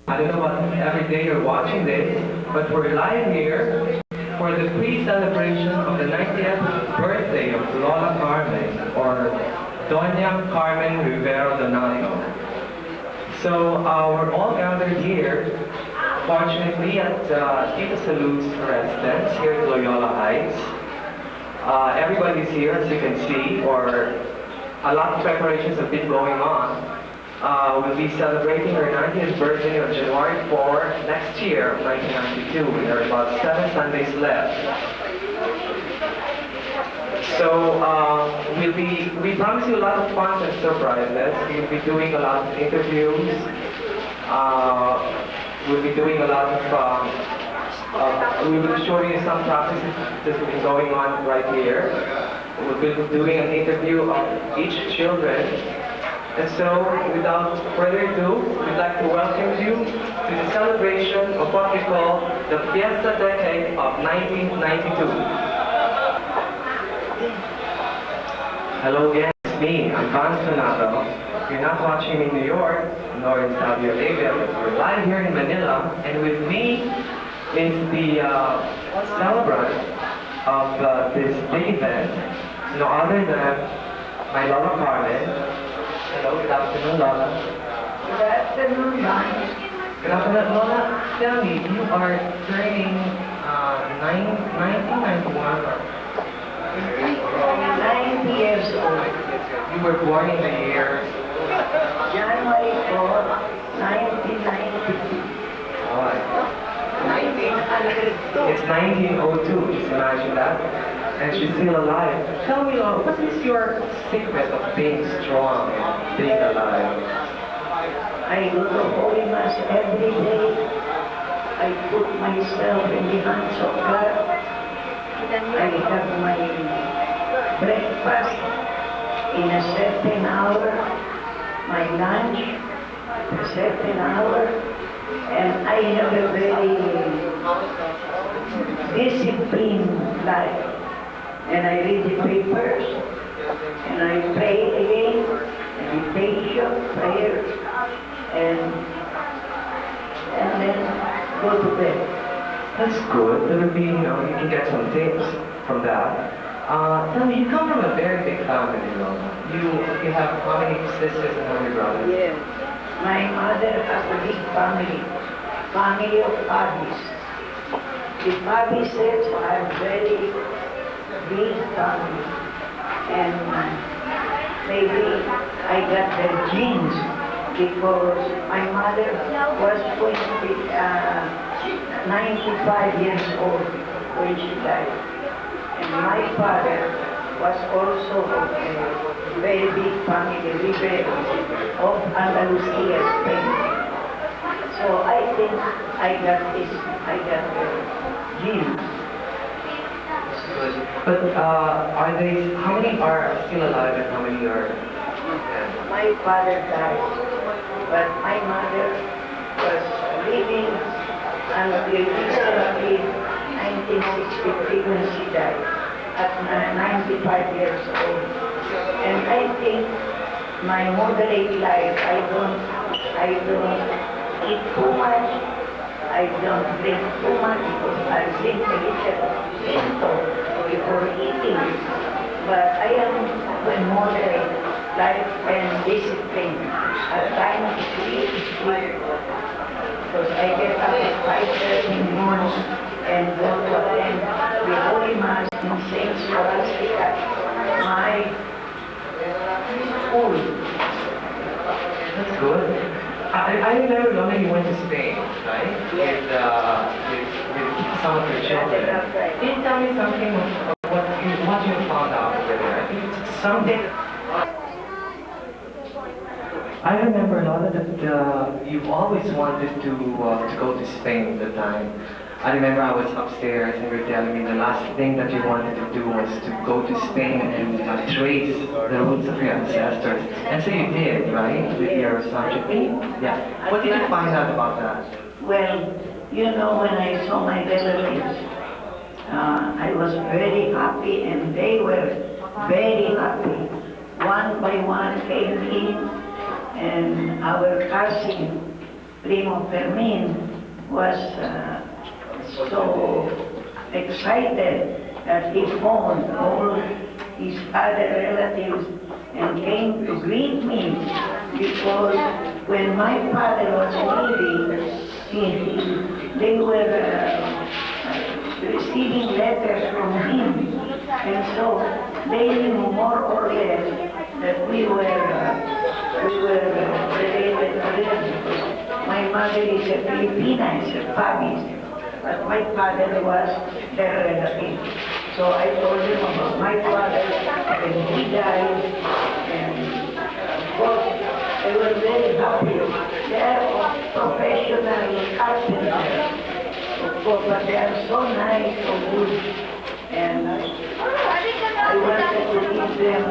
I don't know what every day you're watching this, but we're live here for the pre-celebration of the 90th birthday of Lola Carmen, or Doña Carmen Rivera Donato. So we're all gathered here, fortunately, at Tita Salud's residence here at Loyola Heights. Everybody's here, as you can see, or a lot of preparations have been going on. We'll be celebrating her 90th birthday on January 4 next year, 1992. There are about 7 Sundays left. So we promise you a lot of fun and surprises. We'll be doing a lot of interviews. We'll be doing a lot of, we will show you some practices that's been going on right here. We'll be doing an interview of each children. And so, without further ado, we'd like to welcome you to the celebration of what we call the Fiesta Decade of 1992. Hello again, it's me, I'm Vance Donato. You're not watching me in New York, nor in Saudi Arabia, but we're live here in Manila, and with me is the celebrant of this big event, no other than my Lola Carmen. Hello, good afternoon, Lola. Good afternoon, Ron. Good afternoon, Lola. Tell me, you are turning 1991. 90 years old. You were born in the year. January 4, 1992. Alright. 1902. It's 1902, just imagine that. And she's still alive. Tell me, Lola, what is your secret of being strong and being alive? I go to Holy Mass every day. I put myself in the hands of God. I have my breakfast in a certain hour, my lunch at a certain hour, and I have a very disciplined life. And I read the papers, and I pray again, meditation, prayer, and then go to bed. That's good. That would be, you can get some tips from that. Tell me, you come from a very big family, You have how many sisters and how many brothers? Yes. My mother has a big family of Pabis. The Pabises are very big family. And maybe I got their genes because my mother was 95 years old when she died. And my father was also a very big family, Rivero of Andalusia, Spain. So I think I got the genes. Good. But how many are still alive and how many are dead? My father died, but my mother was living until recently 1963 when she died at 95 years old. And I think my moderate life, I don't eat too much, I don't drink too much because I drink a little before eating. But I am a moderate life and discipline. At times sleep, because I get up at 5:30 in the morning and go to attend the Holy Mass in St. Scholastica, my school. That's good. I remember, Lona, you went to Spain, right? Yes. With some of your children. That's right. Can you tell me something of what you found out over there? I think it's something. I remember, Lona, that you've always wanted to go to Spain at the time. I remember I was upstairs and you were telling me the last thing that you wanted to do was to go to Spain and trace the roots of your ancestors. And so you did, right? With your subject. Yeah. What did you find out about that? Well, when I saw my relatives, I was very happy and they were very happy. One by one came in and our cousin, Primo Fermin, was so excited that he phoned all his other relatives and came to greet me because when my father was leaving, they were receiving letters from him, and so they knew more or less that we were related to them. My mother is a Filipina, is a Pabis. But my father was their relative. So I told him about my father when he died, and of course they were very happy. They are professional carpenters, of course, but they are so nice, so good. And I wanted to give them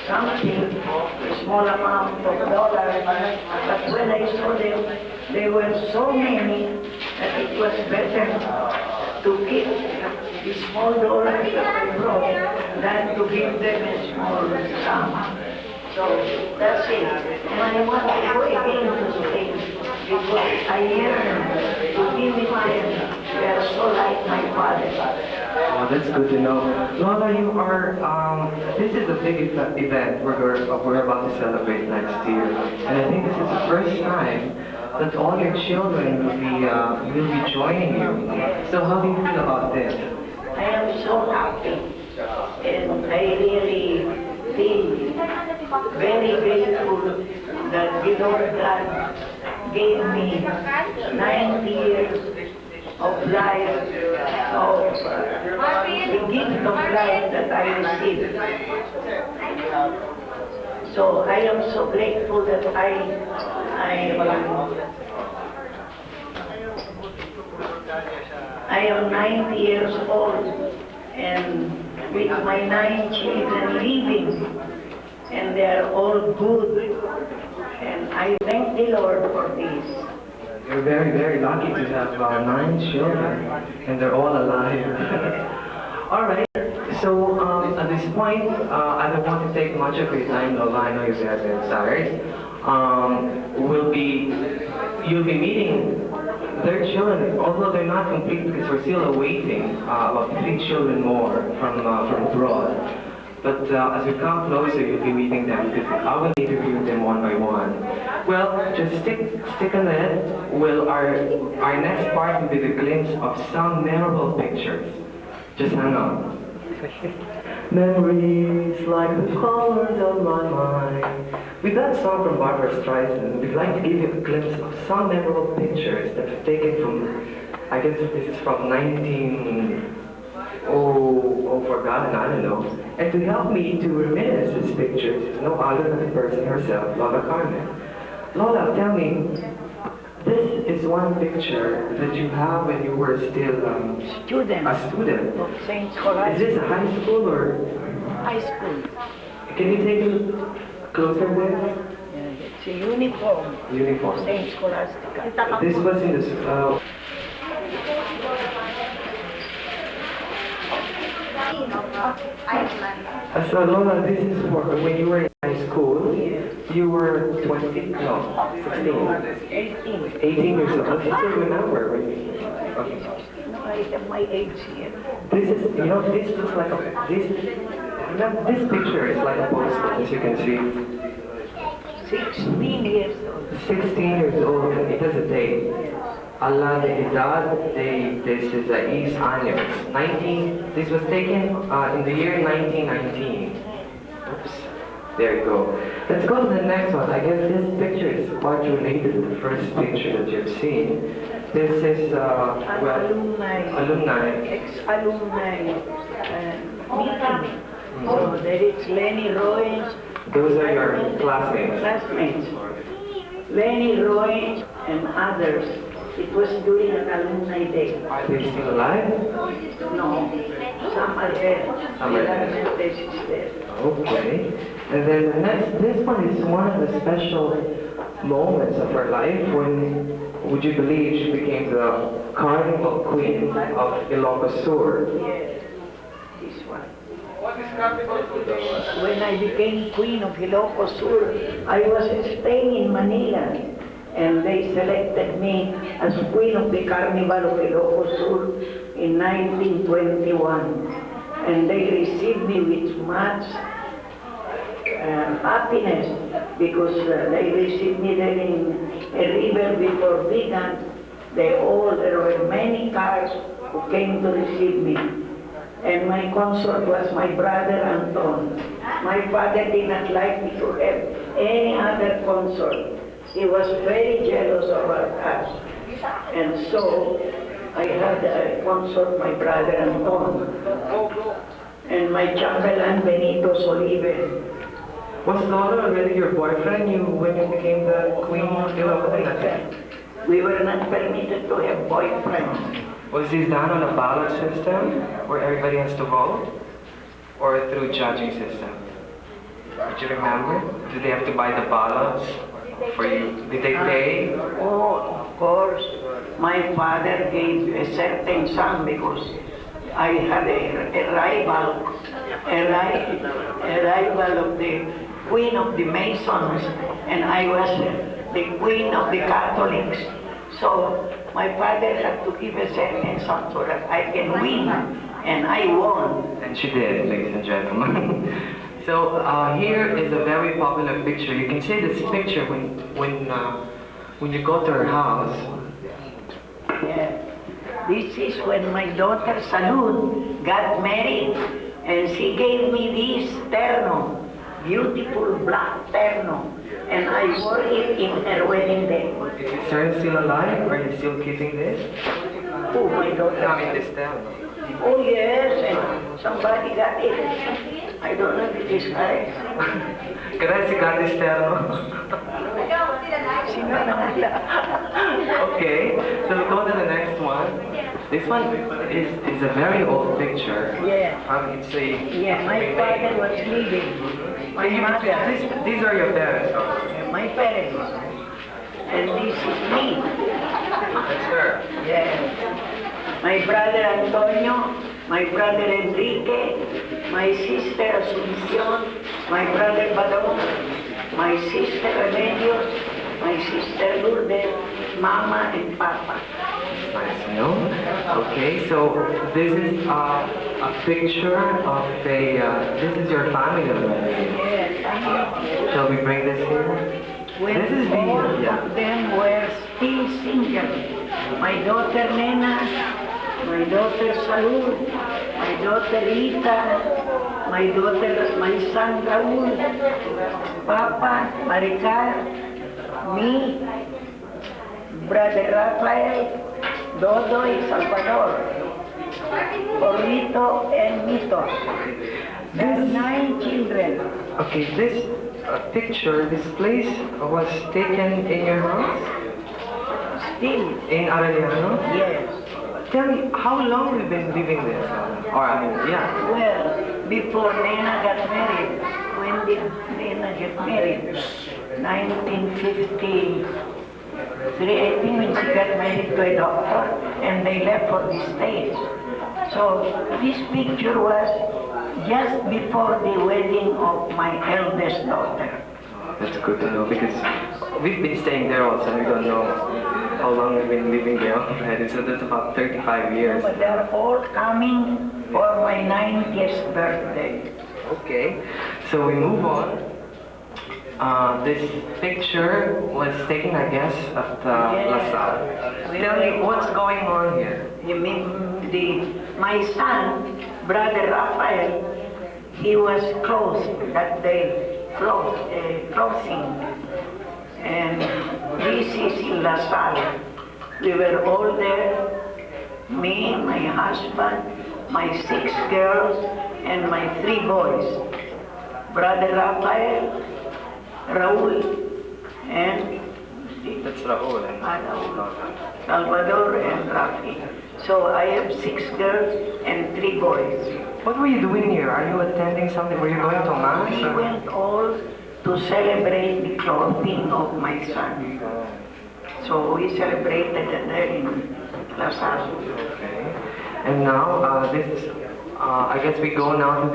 something, a small amount of dollars, but when I saw them, there were so many that it was better to keep the small dollars that I brought than to give them a small sum. So that's it. And I want to go again to Spain because I yearn to be with them. They are so like my father. Oh, that's good to know. Lola, you are, this is a big event we're about to celebrate next year. And I think this is the first time that all your children will be joining you. So how do you feel about this? I am so happy. And I really feel very grateful that the Lord God gave me 90 years of life, of the gift of life that I received. So I am so grateful that I I am 90 years old and with my 9 children living, and they are all good. And I thank the Lord for this. You're very, very lucky to have 9 children, and they're all alive. All right. So at this point, I don't want to take much of your time, Lola. I know you're very tired. You'll be meeting their children, although they're not complete because we're still awaiting about 3 children more from abroad. But as we come closer, you'll be meeting them because I will interview them one by one. Well, just stick on it. Well, our next part will be the glimpse of some memorable pictures. Just hang on. Memories like the colors of my mind. With that song from Barbara Streisand, we'd like to give you a glimpse of some memorable pictures that were taken from, I guess this is from forgotten, I don't know. And to help me to reminisce these pictures is no other than the person herself, Lola Carmen. Lola, tell me, this is one picture that you have when you were still Student a student. of St. Is Scholastic this a high school or? High School. Can you take it closer there? It's a uniform. Uniform. St. Scholastica. This was in the. So Lola, this is for when you were in high school. You were 20, no, 16. 18. 18 years old. I still remember when you. Okay. No, I have my age here. This is, this looks like this picture is like a postcard, as you can see. 16 years old. 16 years old, and it has a date. Allah de Edad de sus años. This was taken in the year 1919. Oops. There you go. Let's go to the next one. I guess this picture is quite related to the first picture that you've seen. This is, alumni. Ex-alumni meeting. So there is Lenny Roy. Those are your classmates. Lenny Roy and others. It was during an alumni day. Are they still alive? No, some are dead. Some are dead. The place is dead. Okay. And then the this one is one of the special moments of her life when, would you believe, she became the Carnival Queen of Ilocos Sur. Yes, this one. When I became Queen of Ilocos Sur, I was staying in Manila. And they selected me as Queen of the Carnival of Ilocos Sur in 1921. And they received me with much happiness because they received me there in a river before Vigan. There were many cars who came to receive me. And my consort was my brother Anton. My father did not like me to have any other consort. He was very jealous about us. And so I had a consort, my brother Anton, and my chambellan Benito Solive. Was Lola already your boyfriend when you became the Queen of Ilocos? We were not permitted to have boyfriends. Was this done on a ballot system where everybody has to vote? Or through judging system? Do you remember? Did they have to buy the ballots for you? Did they pay? Oh, of course. My father gave a certain sum because I had a rival of the Queen of the Masons, and I was the Queen of the Catholics. So my father had to give a certain sum so that I can win, and I won. And she did, ladies and gentlemen. So here is a very popular picture. You can see this picture when you go to her house. Yeah. This is when my daughter Salud got married, and she gave me this terno, beautiful black terno, and I wore it in her wedding day. Is your son still alive? Are you still keeping this? Oh, my daughter. I mean, this terno. Oh yes, and somebody got it. I don't know if it is correct. Grazie, got this terno. She Okay, so we go to the next one. This one is a very old picture. Yeah. It's a Yeah, my father was living. My mother, These are your parents. my parents. And this is me. That's her. Yes. My brother Antonio, my brother Enrique, my sister Asuncion, my brother Badong, my sister Remedios, my sister Lourdes, Mama and Papa. Nice to know. Okay, so this is a picture of this is your family already. Yes. Shall we bring this here? When This is all the, of them were still single. My daughter Nena, my daughter Salud, my daughter Rita, my son Raul, Papa, Maricar, me, Brother Rafael, Dodoy, Salvador, Orlito, and Mito. There are 9 children. Okay, this picture, this place was taken in your house Still, in Arellano. yes. Tell me, how long have you been living there? Or I mean, yeah. Well, before Nena got married, when did Nena get married? 1953, I think when she got married to a doctor, and they left for the States. So this picture was just before the wedding of my eldest daughter. That's good to know because we've been staying there also and we don't know how long we've been living there already. So that's about 35 years. But they're all coming for my 90th birthday. Okay, so we move on. This picture was taken, I guess, at La Salle. Tell me what's going on here. You mean my son, Brother Rafael, he was closed that day, closing. And this is in La Salle. We were all there, me, my husband, my 6 girls, and my 3 boys. Brother Rafael, Raul, and That's Raul. Salvador and Rafi. So I have 6 girls and 3 boys. What were you doing here? Are you attending something? Were you going to mass? We or- went all to celebrate the clothing of my son. So we celebrated it there in La Salle. Okay. And now, I guess we go now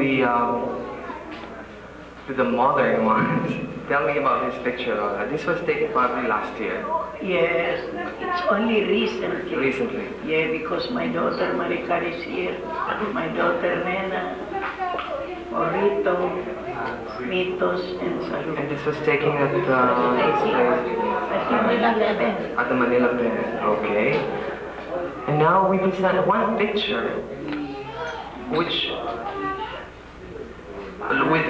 to the modern ones. Tell me about this picture, Lola. This was taken probably last year, Yes, it's only recently. recently. Yeah, because my daughter Maricar is here, my daughter Nena, Orito, Mitos, and Salud. And this was taken at this place, at the Manila Pen. Okay. And now we present one picture, which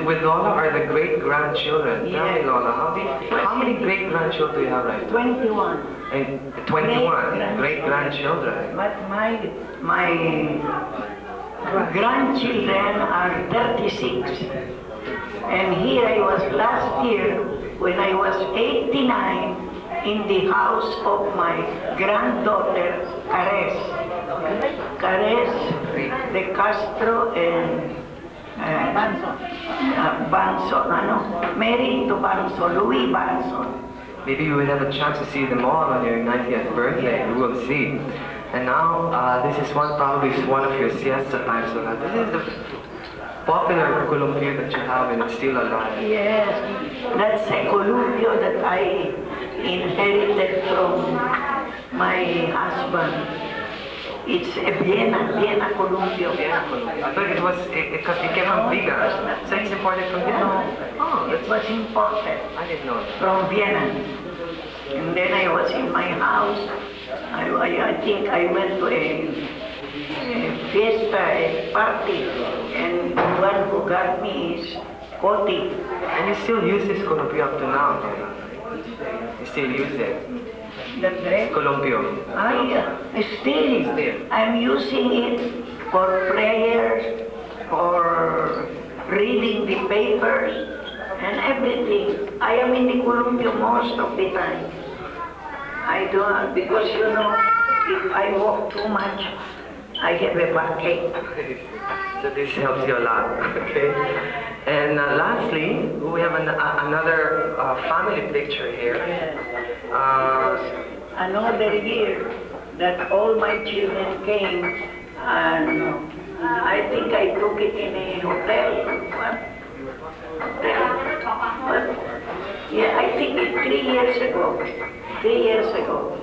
with Lola are the great-grandchildren. Tell me, Yeah. Lola, how many great-grandchildren do you have right now? 21. And 21 great-grandchildren. But my grandchildren are 36. And here I was last year when I was 89 in the house of my granddaughter, Cares. Cares de Castro and Banson, married to Banson, Louis Banson. Maybe you will have a chance to see them all on your 90th birthday. We will see. And now, this is probably one of your siesta times. So this is the popular columpio that you have and it's still alive. Yes, that's a columpio that I inherited from my husband. It's a Vienna columpio. I thought it came from Viga. So it's imported from Vienna. No, Oh, it was imported I didn't know that. from Vienna. And then I was in my house. I think I went to a fiesta, a party, and the one who got me is Koti. And you still use this columpio up to now. You still use it. The bread. Columpio. Still, I'm using it for prayers, for reading the papers, and everything. I am in the columpio most of the time. I don't, because you know, if I walk too much, I have a backache. So this helps you a lot, okay? And lastly, we have another family picture here. Another year that all my children came, and I think I took it in a hotel. What? Yeah, I think it's 3 years ago. 3 years ago.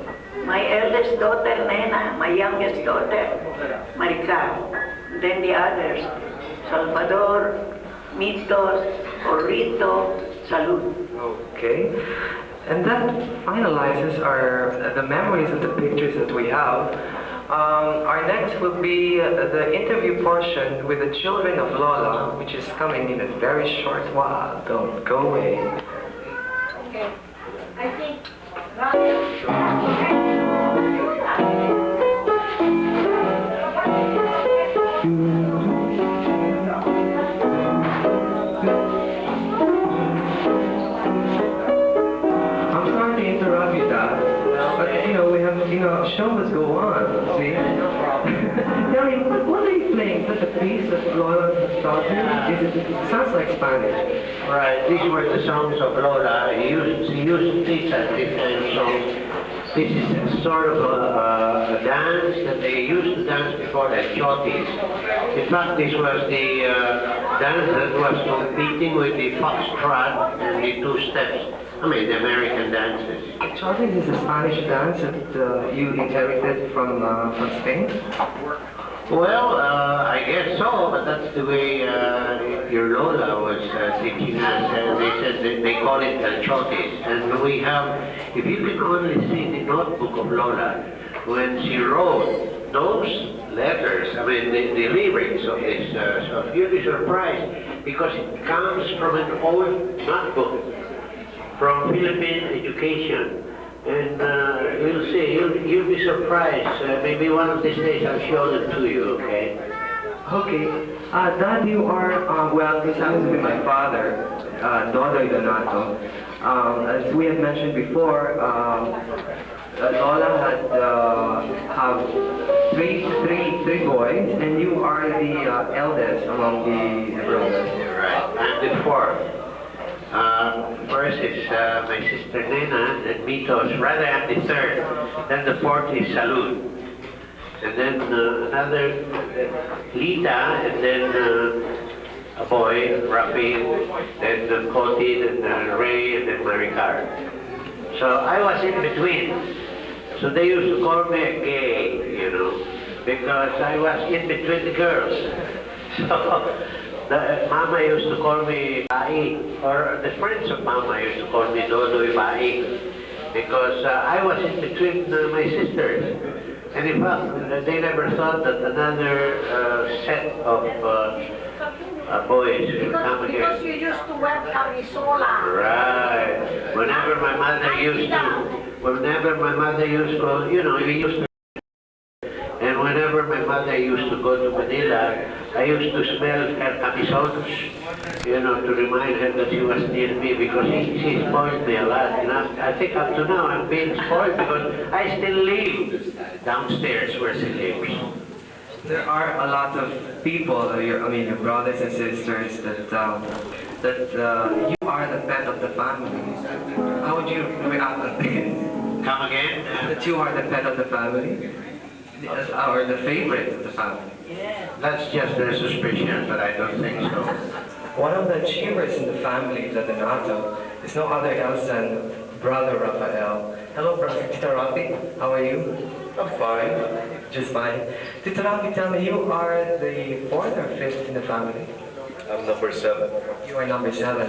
My eldest daughter, Nena, my youngest daughter, Maricar. Then the others, Salvador, Mitos, Orrito, Salud. Okay. And that finalizes the memories of the pictures that we have. Our next will be the interview portion with the children of Lola, which is coming in a very short while. Don't go away. Okay. I think. I'm sorry to interrupt you, Dad. But we have, show must go on. See? Tell me, what are you playing? Such a piece that Lola taught you? It sounds like Spanish. Right, these were the songs of Lola. She used these as different songs. This is sort of a dance that they used to dance before the chotis. In fact, this was the dance that was competing with the foxtrot and the two steps. I mean, the American dances. Chotis is a Spanish dance that you inherited from Spain? Well, I guess so, but that's the way your Lola was teaching us. They said they call it el chotis. And we have, if you can only see the notebook of Lola, when she wrote those letters, I mean the lyrics of this, so you'll be surprised because it comes from an old notebook from Philippine education. And you'll see, you'll be surprised. Maybe one of these days I'll show them to you, okay? Okay. Dad, you are, well, this happens to be my father, Dodoy Donato. As we have mentioned before, Lola have three boys, and you are the eldest among the brothers. Right, I'm the fourth. First is my sister Nena, then Mitos, rather I'm the third. Then the fourth is Salud. And then another Lita, and then a boy, Rafi, then Cody, then Ray, and then Maricar. So I was in between. So they used to call me a gay, because I was in between the girls. So Mama used to call me Bai, or the friends of Mama used to call me Dodoy Bai, because I was in between my sisters. And in fact, they never thought that another set of boys would come Because here. you used to wear camisola. Right. Whenever my mother used to, we used to. And whenever my mother used to go to Manila, I used to smell her camisones, to remind her that she was near me because she spoiled me a lot. I think up to now I'm being spoiled because I still live downstairs where she lives. There are a lot of people, your brothers and sisters, that you are the pet of the family. How would you react on this? Come again? That you are the pet of the family? Or the favorite of the family? That's just their suspicion, but I don't think so. One of the achievers in the family, the Donato, is no other else than Brother Rafael. Hello, Brother Tito Rafi. How are you? I'm fine. Just fine. Tito Rafi, tell me, you are the fourth or fifth in the family? I'm number 7. You are number 7.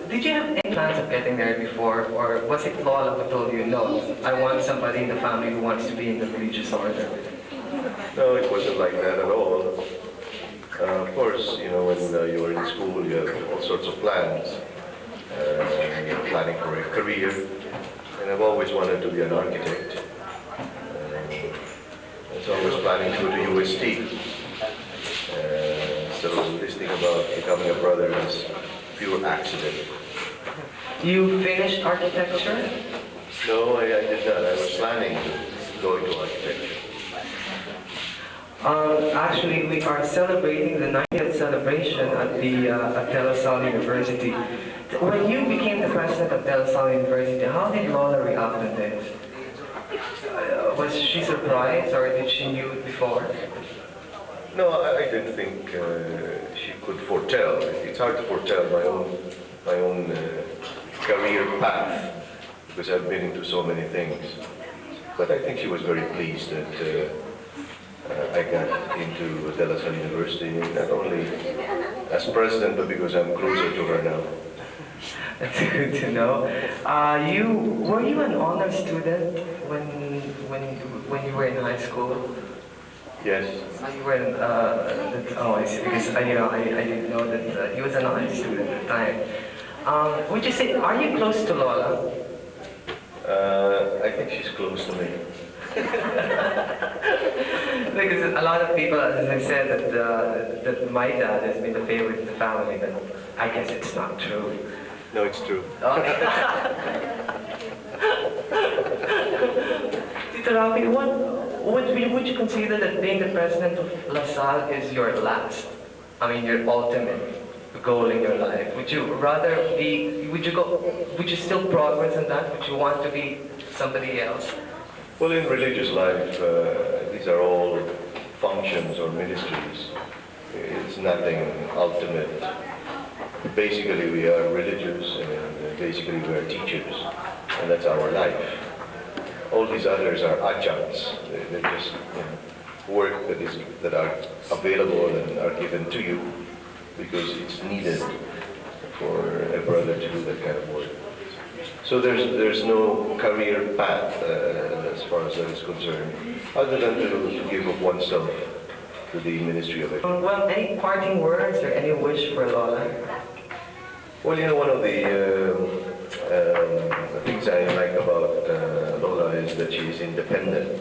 Did you have any plans of getting married before, or was it Lola who told you, no, I want somebody in the family who wants to be in the religious order? No, it wasn't like that at all. Of course, when you were in school, you have all sorts of plans. You're planning for a career, and I've always wanted to be an architect. I was always planning to go to UST. So this thing about becoming a brother is pure accident. You finished architecture? No, I did not. I was planning to go into architecture. Actually, we are celebrating the 90th celebration at the at De La Salle University. When you became the president of De La Salle University, how did Lola react to this? Was she surprised, or did she knew it before? No, I didn't think she could foretell. It's hard to foretell my own career path because I've been into so many things. But I think she was very pleased that I got into De La Salle University, not only as president, but because I'm closer to her now. That's good to know. Were you an honor student when you were in high school? Yes. You were in, I see, because I didn't know that you was an honor student at the time. Would you say, are you close to Lola? I think she's close to me. Because a lot of people, as I said, that my dad has been the favorite of the family, but I guess it's not true. No, it's true. Tito Rafi, would you consider that being the president of La Salle is your last? I mean, your ultimate goal in your life? Would you rather be? Would you still progress in that? Would you want to be somebody else? Well, in religious life, these are all functions or ministries. It's nothing ultimate. Basically, we are religious, and basically we are teachers, and that's our life. All these others are adjuncts. They're just work that are available and are given to you because it's needed for a brother to do that kind of work. So there's no career path as far as that is concerned, other than to give of oneself to the ministry of it. Well, any parting words or any wish for Lola? Well, one of the things I like about Lola is that she is independent.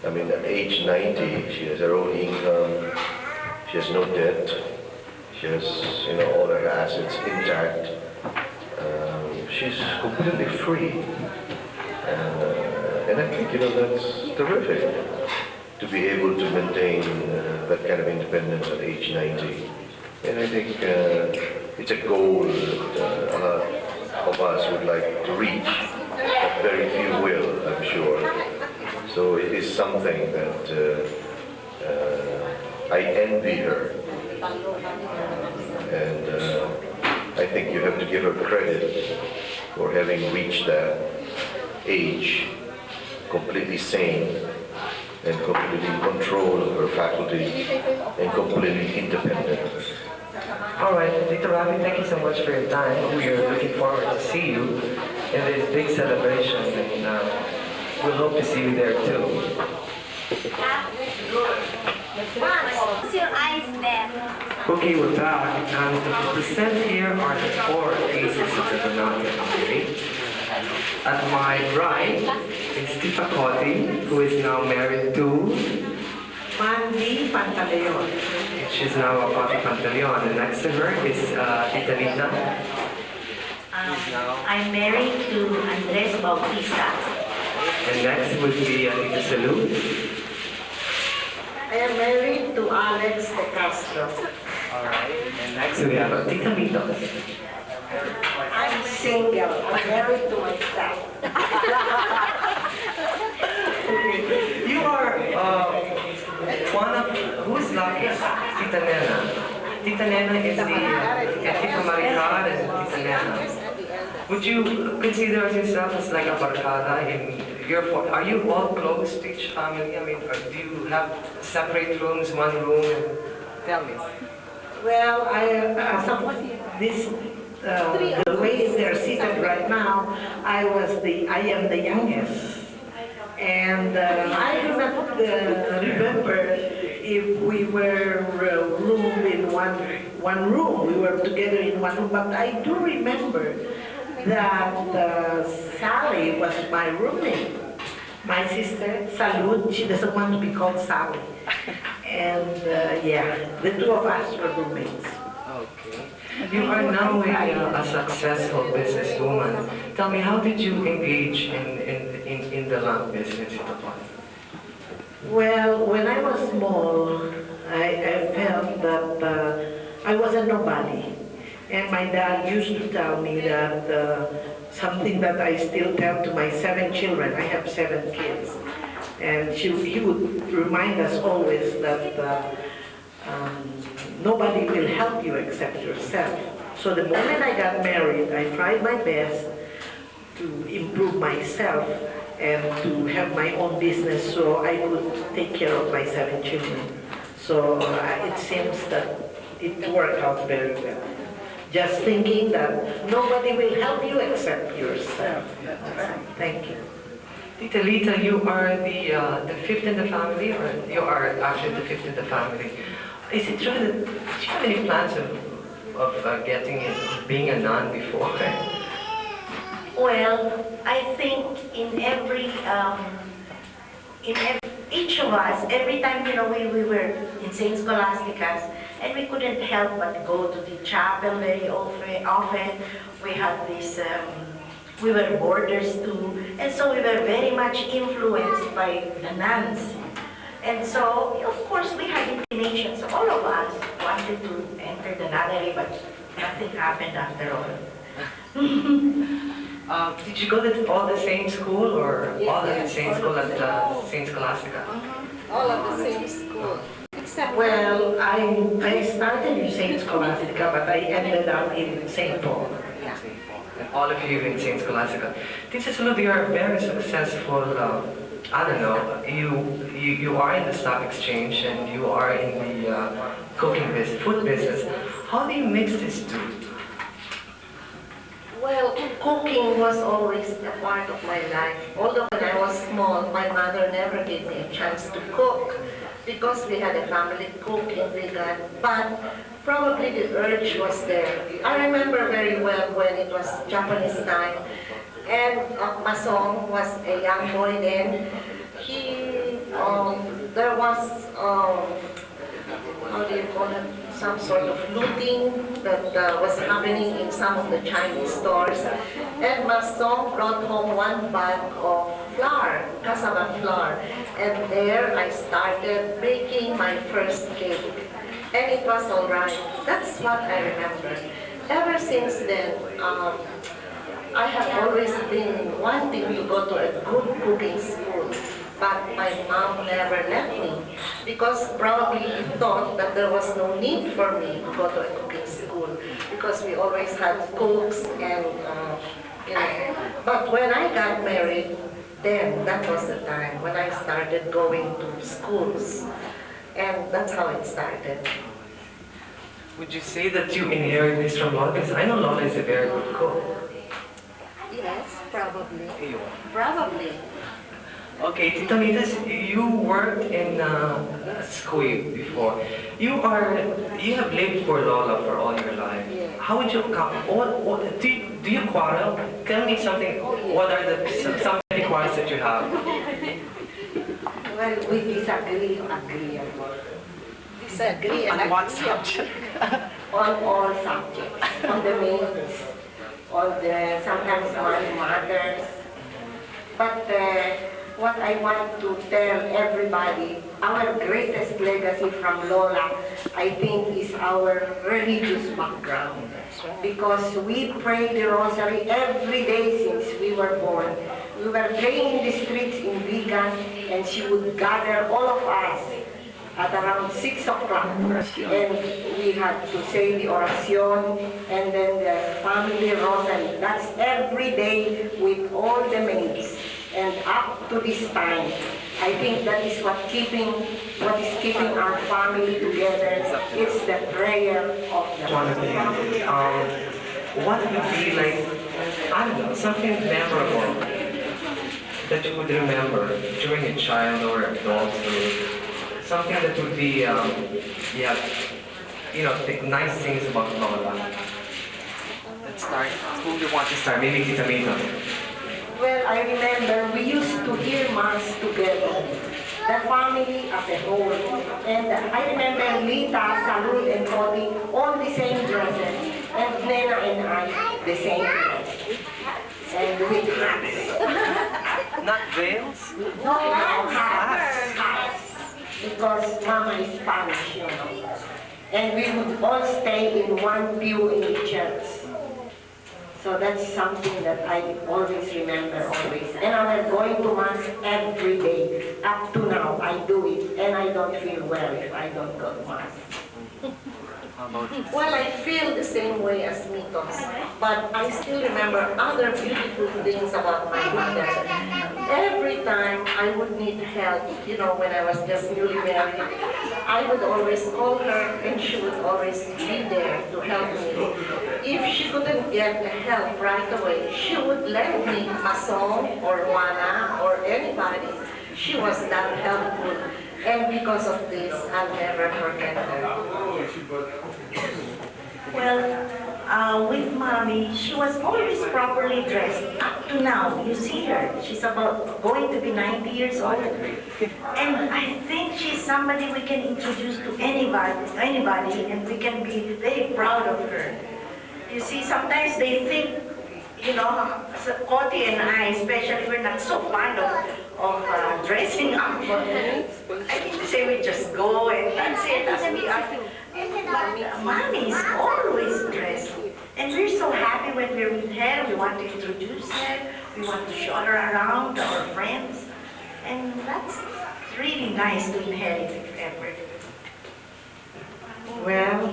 I mean, at age 90, she has her own income, she has no debt, she has, all her assets intact. She's completely free. And I think, that's terrific to be able to maintain that kind of independence at age 90. And I think it's a goal that a lot of us would like to reach, but very few will, I'm sure. So it is something that I envy her. And I think you have to give her credit for having reached that age, completely sane and completely in control of her faculty and completely independent. All right, Tito Rafi, thank you so much for your time. We are looking forward to see you in this big celebration, and we'll hope to see you there too. Close your eyes there. Okay, we're back, and to present here are the 4 pieces of the Donato family. At my right is Tita Coti, who is now married to Mandy Pantaleon. She's now a Coti Pantaleon, and next to her is Tita Lita. I'm married to Andres Bautista. And next would be Tita Salud. I am married to Alex De Castro. Alright, and next we have Tita Mitos. I'm single. I'm married to myself. You are one of, who's lucky? Tita Nena. Tita Nena is the Tita Maricar and Tita Nena. Would you consider yourself as like a barkada in your, are you all close to each family? I mean, or do you have separate rooms, one room? Tell me. Well, as of this, the way they're seated right now, I am the youngest. And I do not remember if we were roomed in one room. We were together in one room, but I do remember that Sally was my roommate. My sister, Salud, she doesn't want to be called Sally. And the 2 of us were roommates. Okay. You are now a successful businesswoman. Tell me, how did you engage in the land business in the past? Well, when I was small, I felt that I was a nobody. And my dad used to tell me that something that I still tell to my 7 children. I have 7 kids. And he would remind us always that nobody will help you except yourself. So the moment I got married, I tried my best to improve myself and to have my own business so I could take care of my 7 children. So it seems that it worked out very well. Just thinking that nobody will help you except yourself. Thank you. Tita Lita, you are the fifth in the family, or you are actually the fifth in the family. Is it true that, do you have any plans of being a nun before? Well, I think each of us, every time, we were in St. Scholastica's, and we couldn't help but go to the chapel very often. We had this, we were boarders too, and so we were very much influenced by the nuns. And so, of course, we had inclinations. All of us wanted to enter the nunnery, but nothing happened after all. Did you go to all the same school, or all at the same school at St. Scholastica? All at the same school. Except Well, I started in St. Scholastica, but I ended up in St. Paul. And all of you in St. Scholastica. This is you are very successful, I don't know, you are in the stock exchange and you are in the cooking business, food business. How do you mix these two? Well, cooking was always a part of my life. Although when I was small, my mother never gave me a chance to cook because we had a family cook in Vigan. But probably the urge was there. I remember very well when it was Japanese time, and Masong was a young boy then. There was, how do you call it, some sort of looting that was happening in some of the Chinese stores. And Masong brought home 1 bag of flour, cassava flour. And there I started baking my first cake. And it was all right. That's what I remember. Ever since then, I have always been wanting to go to a good cooking school. But my mom never let me because probably he thought that there was no need for me to go to a cooking school because we always had cooks and, But when I got married, then that was the time when I started going to schools. And that's how it started. Would you say that you inherit this from Lola? Because I know Lola is a very good cook. Yes, probably. You. Probably. Okay, Tita Mitas, you worked in school before. You have lived for Lola for all your life. Yeah. How would you do you quarrel? Tell me something. What are some many quarrels that you have? Well, we disagree or agree. Disagree and On what agree subject? on all subjects, on the maids, on the sometimes on mothers. But what I want to tell everybody, our greatest legacy from Lola, I think, is our religious background. Because we pray the rosary every day since we were born. We were praying in the streets in Vigan, and she would gather all of us at around 6 o'clock. And we had to say the oracion, and then the family rosary. That's every day with all the maids. And up to this time, I think that is what is keeping our family together. It's the prayer of the family. What would be like, I don't know, something memorable that you would remember during a child or adulthood? Something that would be, nice things about Lola. Let's start. Who do you want to start? Maybe Tita Mita. Well, I remember we used to hear Mass together. the family as a whole. And I remember Lita, Salud, and Cody all the same dresses, and Nena and I the same dress. And with hats. Not veils? No, hats. Because Mama is Spanish, you know. And we would all stay in one pew in the church. So that's something that I always remember, always. And I was going to Mass every day. Up to now, I do it. And I don't feel well if I don't go to Mass. How about Well, I feel the same way as Mitos, but I still remember other beautiful things about my mother. Every time I would need help, you know, when I was just newly married, I would always call her and she would always be there to help me. If she couldn't get the help right away, she would lend me a song or Juana or anybody. She was that helpful. And because of this, I'll never forget her. Well, with Mommy, she was always properly dressed. Up to now, you see her. She's about going to be 90 years old. And I think she's somebody we can introduce to anybody, and we can be very proud of her. You see, sometimes they think, you know, Cody and I especially, we're not so fond of dressing up. But I think to say we just go and that's it as we are. But Mommy is always dressed. And we're so happy when we're with her. We want to introduce her. We want to show her around to our friends. And that's really nice to inherit ever. Well,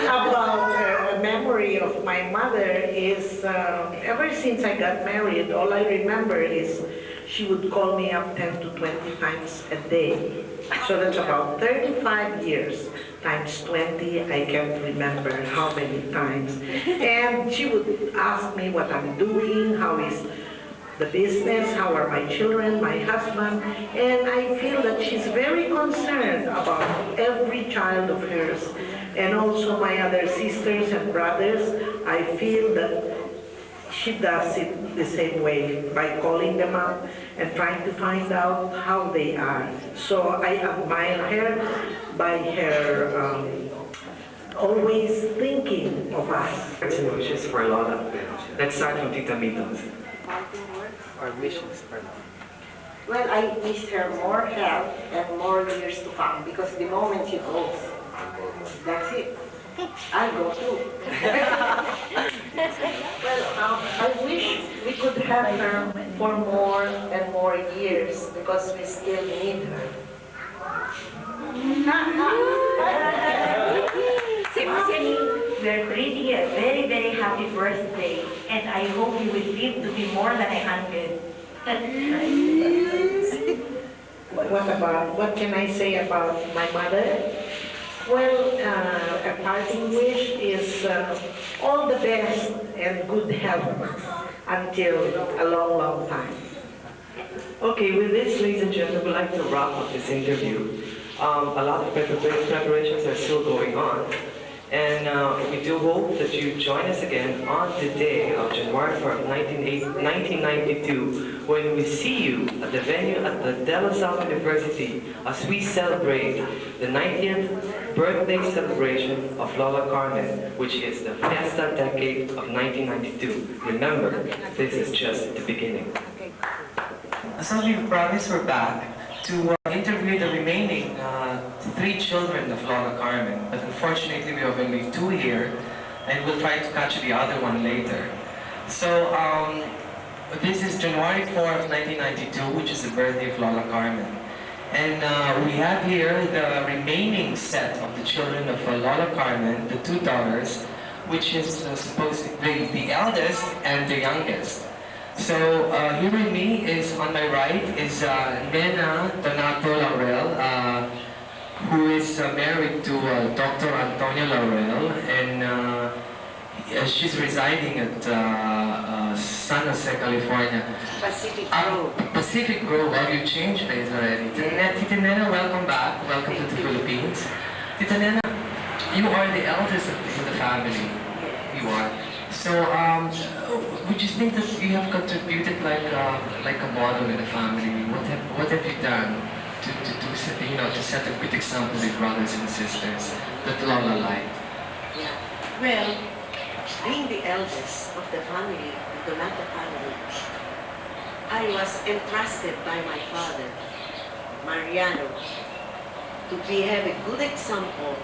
about a memory of my mother is, ever since I got married, all I remember is she would call me up 10 to 20 times a day. So that's about 35 years times 20. I can't remember how many times. And she would ask me what I'm doing, how is the business, how are my children, my husband, and I feel that she's very concerned about every child of hers, and also my other sisters and brothers. I feel that she does it the same way, by calling them up and trying to find out how they are. So I admire her by her always thinking of us. wishes for Lola? Let's start from Tita Mitos. Or wishes for Lola. Well, I wish her more health and more years to come because the moment she goes, that's it. I go too. Well, I wish we could have her for more and more years because we still need her. We're greeting you a very, very happy birthday, and I hope you will live to be more than 100. What can I say about my mother? Well, a parting wish is all the best and good health until a long, long time. Okay, with this, ladies and gentlemen, we'd like to wrap up this interview. A lot of preparations are still going on. And we do hope that you join us again on the day of January 4th, 1992, when we see you at the venue at the De La Salle University as we celebrate the 90th birthday celebration of Lola Carmen, which is the Fiesta Decade of 1992. Remember, this is just the beginning. So we promised we're back to interview the remaining 3 children of Lola Carmen, but unfortunately we have only 2 here, and we'll try to catch the other one later. So this is January 4th, 1992, which is the birthday of Lola Carmen. And we have here the remaining set of the children of Lola Carmen, the 2 daughters, which is supposed to be the eldest and the youngest. So here with me is, on my right, is Nena Donato Laurel, who is married to Dr. Antonio Laurel, and she's residing at San Jose, California. Pacific Grove. Pacific Grove. Well, you changed place already. Tita Nena, welcome back. Welcome to the Philippines. Tita Nena, you are the eldest in the family. You are. So, would you think that you have contributed like a model in the family? What have you done to set a good example with brothers and sisters that Lola liked? Yeah. Well, being the eldest of the family, the Donato family, I was entrusted by my father, Mariano, to have a good example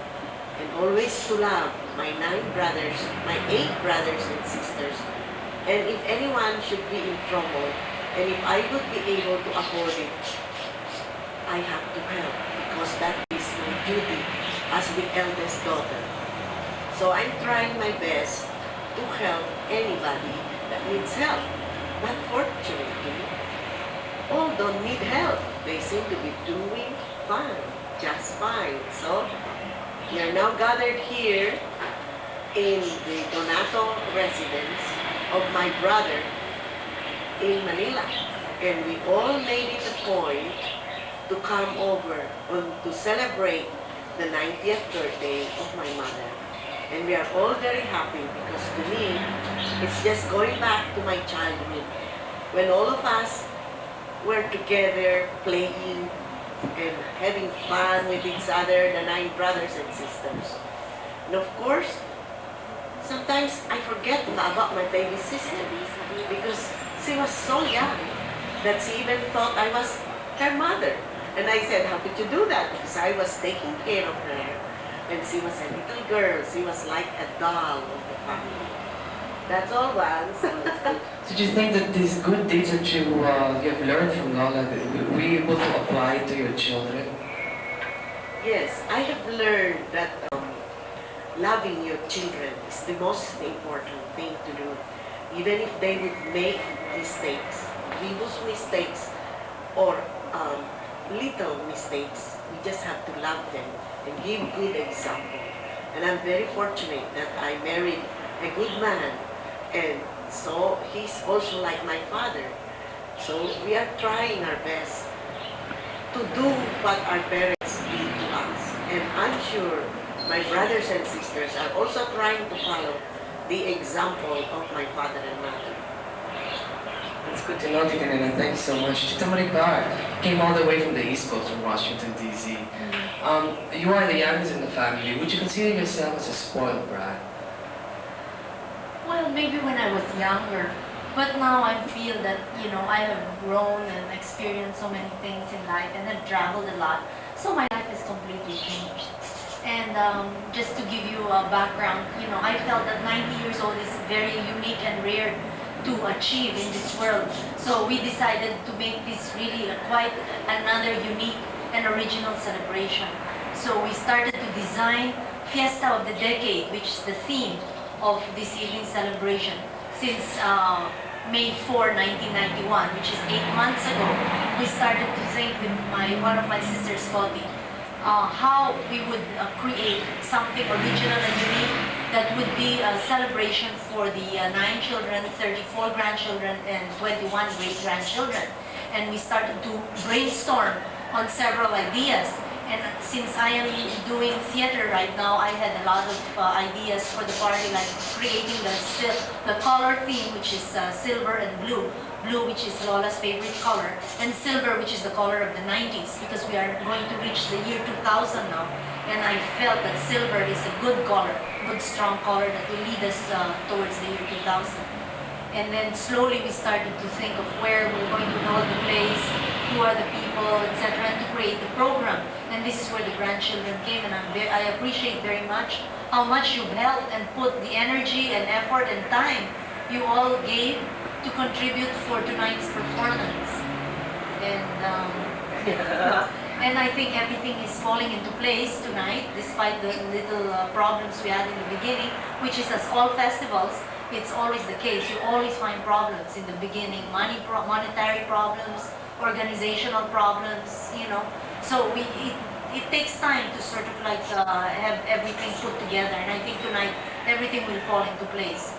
and always to love my 8 brothers and sisters. And if anyone should be in trouble, and if I would be able to afford it, I have to help because that is my duty as the eldest daughter. So I'm trying my best to help anybody that needs help. But fortunately, all don't need help. They seem to be doing fine, just fine. So we are now gathered here in the Donato residence of my brother in Manila. And we all made it a point to come over to celebrate the 90th birthday of my mother. And we are all very happy because to me, it's just going back to my childhood when all of us were together playing and having fun with each other, the 9 brothers and sisters. And of course, sometimes I forget about my baby sister because she was so young that she even thought I was her mother. And I said, how could you do that? Because I was taking care of her. And she was a little girl. She was like a doll of the family. That's all, Vance. So do you think that these good deeds that you have learned from Lola, were you able to apply to your children? Yes, I have learned that loving your children is the most important thing to do. Even if they would make mistakes, grievous mistakes, or little mistakes, we just have to love them and give good example. And I'm very fortunate that I married a good man, and so he's also like my father. So we are trying our best to do what our parents did to us. And I'm sure my brothers and sisters are also trying to follow the example of my father and mother. It's good to know, Tita Nena. Thank you so much. Tita Maricar came all the way from the East Coast, from Washington, D.C. You are the youngest in the family. Would you consider yourself as a spoiled brat? Well, maybe when I was younger, but now I feel that, I have grown and experienced so many things in life and have traveled a lot. So my life is completely changed. And just to give you a background, I felt that 90 years old is very unique and rare to achieve in this world. So we decided to make this really quite another unique and original celebration. So we started to design Fiesta of the Decade, which is the theme of this evening's celebration. Since May 4, 1991, which is 8 months ago, we started to think with one of my sisters, Scotty, how we would create something original and unique that would be a celebration for the 9 children, 34 grandchildren, and 21 great-grandchildren. And we started to brainstorm on several ideas. And since I am doing theater right now, I had a lot of ideas for the party, like creating the color theme, which is silver and blue. Blue, which is Lola's favorite color, and silver, which is the color of the 90s, because we are going to reach the year 2000 now. And I felt that silver is a good color, good strong color that will lead us towards the year 2000. And then slowly we started to think of where we're going to hold the place, who are the people, etc., and to create the program. And this is where the grandchildren came, and I appreciate very much how much you've helped and put the energy and effort and time you all gave to contribute for tonight's performance. And I think everything is falling into place tonight, despite the little problems we had in the beginning, which is as all festivals, it's always the case. You always find problems in the beginning, monetary problems, organizational problems, So it takes time to sort of have everything put together. And I think tonight, everything will fall into place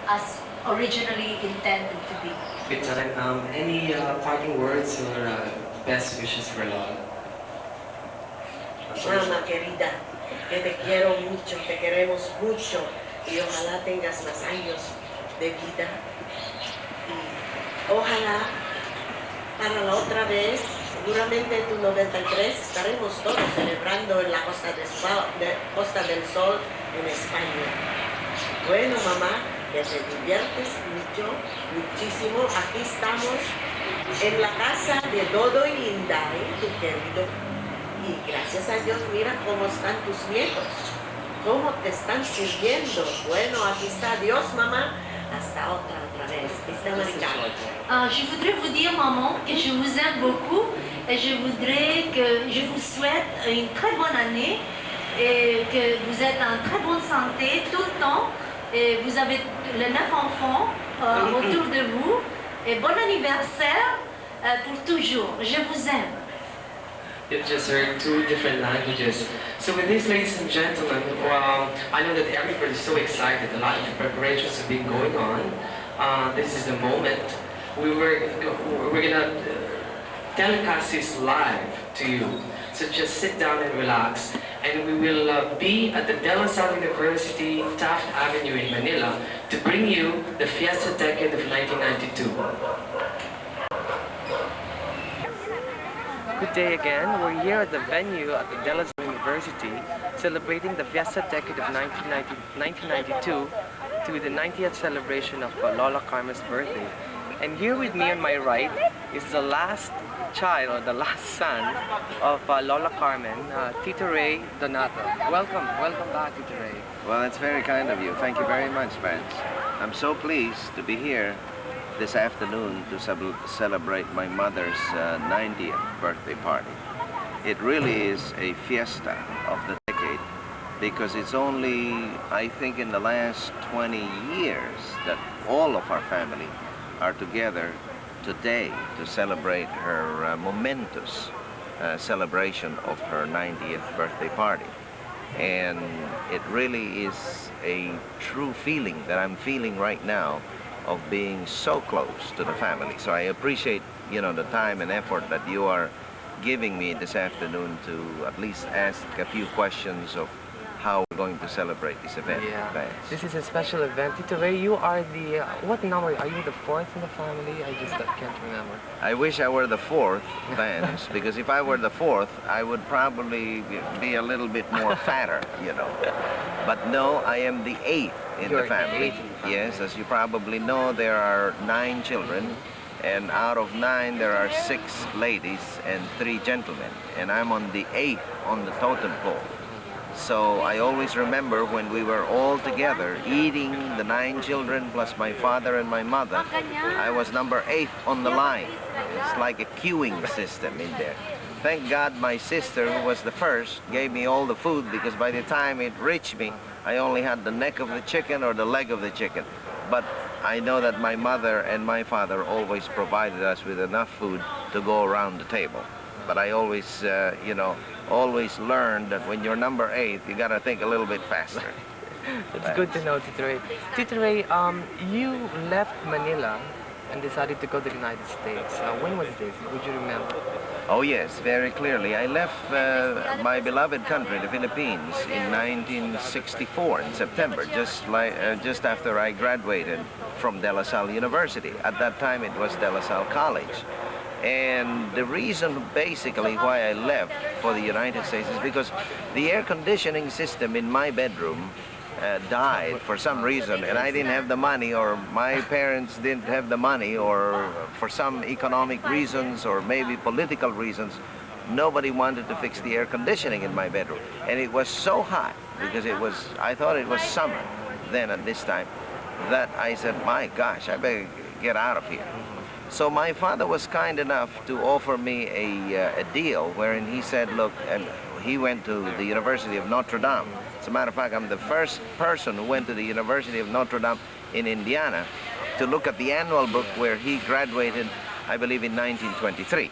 as originally intended to be. Good time. Any parting words or best wishes for Lola? Mama querida, que te quiero mucho, te queremos mucho y ojalá tengas más años de vida. Y ojalá para la otra vez, seguramente en tu 93 estaremos todos celebrando en la Costa del Sol en España. Bueno, mamá, que te diviertes muchísimo. Aquí estamos en la casa de Dodo y Linday, tu querido. Y gracias a Dios, mira cómo están tus nietos, cómo te están sirviendo. Bueno, aquí está Dios, mamá. Hasta otra vez. Esta americana. Je voudrais vous dire, maman, que je vous aime beaucoup et je vous souhaite une très bonne année et que vous êtes en très bonne santé tout le temps. Et vous avez les 9 enfants autour de vous. Et bon anniversaire pour toujours. Je vous aime. You've just heard two different languages. So with this, ladies and gentlemen, I know that everybody's so excited. A lot of preparations have been going on. This is the moment. We're gonna telecast this live to you. So just sit down and relax. And we will be at the De La Salle University, Taft Avenue in Manila to bring you the Fiesta Decade of 1992. Good day again. We're here at the venue at the De La Salle University celebrating the Fiesta Decade of 1992 to the 90th celebration of Lola Carmen's birthday. And here with me on my right is the last child, or the last son of Lola Carmen, Tito Ray Donato. Welcome back, Tito Ray. Well, it's very kind of you. Thank you very much, Vance. I'm so pleased to be here this afternoon to celebrate my mother's 90th birthday party. It really is a fiesta of the decade because it's only, I think, in the last 20 years that all of our family are together today to celebrate her momentous celebration of her 90th birthday party. And it really is a true feeling that I'm feeling right now of being so close to the family. So I appreciate, the time and effort that you are giving me this afternoon to at least ask a few questions of how we're going to celebrate this event. Yeah, Thanks. this is a special event. Tito Ray, you are the, what number? Are you the fourth in the family? I just can't remember. I wish I were the fourth, Vance, because if I were the fourth, I would probably be a little bit more fatter, But no, I am the eighth in You're the family. eighth in the family. Yes, as you probably know, there are 9 children, and out of 9, there are 6 ladies and 3 gentlemen, and I'm on the 8th on the totem pole. So I always remember when we were all together eating, the 9 children plus my father and my mother. I was number 8 on the line. It's like a queuing system in there. Thank God my sister, who was the first, gave me all the food because by the time it reached me, I only had the neck of the chicken or the leg of the chicken. But I know that my mother and my father always provided us with enough food to go around the table. But I always, always learned that when you're number 8, you got to think a little bit faster. It's good to know, Tito Ray. Tito Ray, you left Manila and decided to go to the United States. When was this? Would you remember? Oh yes, very clearly. I left my beloved country, the Philippines, in 1964 in September, just after I graduated from De La Salle University. At that time, it was De La Salle College. And the reason basically why I left for the United States is because the air conditioning system in my bedroom died for some reason, and I didn't have the money, or my parents didn't have the money, or for some economic reasons or maybe political reasons, nobody wanted to fix the air conditioning in my bedroom. And it was so hot because I thought it was summer then at this time, that I said, my gosh, I better get out of here. So my father was kind enough to offer me a deal wherein he said, look, and he went to the University of Notre Dame. As a matter of fact, I'm the first person who went to the University of Notre Dame in Indiana to look at the annual book where he graduated, I believe, in 1923.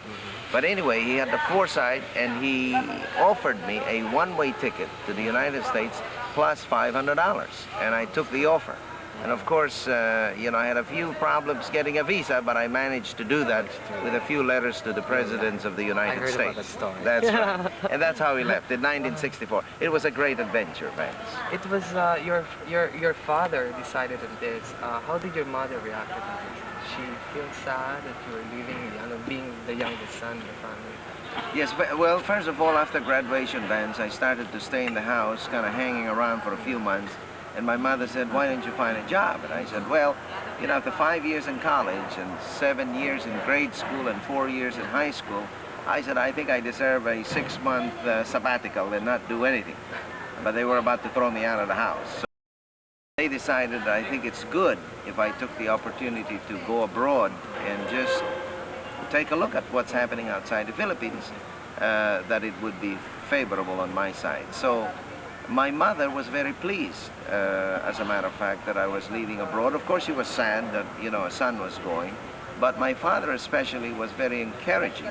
But anyway, he had the foresight, and he offered me a one-way ticket to the United States plus $500, and I took the offer. And of course, you know, I had a few problems getting a visa, but I managed to do that with a few letters to the presidents of the United heard States. about that story. That's right. And that's how we left in 1964. It was a great adventure, Vance. It was your father decided on this. How did your mother react to this? Did she feel sad that you were leaving, being the youngest son of the family? Yes, well, first of all, after graduation, Vance, I started to stay in the house, kind of hanging around for a few months. And my mother said, why don't you find a job? And I said, well, you know, after 5 years in college and 7 years in grade school and 4 years in high school, I said, I think I deserve a 6-month sabbatical and not do anything. But they were about to throw me out of the house. So they decided, I think it's good if I took the opportunity to go abroad and just take a look at what's happening outside the Philippines, that it would be favorable on my side. So my mother was very pleased, as a matter of fact, that I was leaving abroad. Of course, she was sad that, you know, a son was going. But my father especially was very encouraging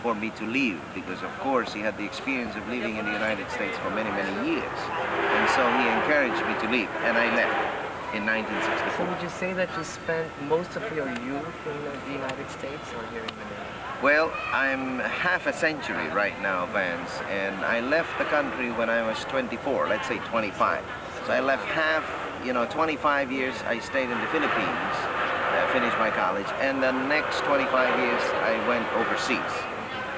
for me to leave because, of course, he had the experience of living in the United States for many, many years. And so he encouraged me to leave, and I left in 1964. So would you say that you spent most of your youth in the United States or here in Manila? Well, I'm half a century right now, Vance, and I left the country when I was 24, let's say 25. So I left half, you know, 25 years I stayed in the Philippines, finished my college, and the next 25 years I went overseas.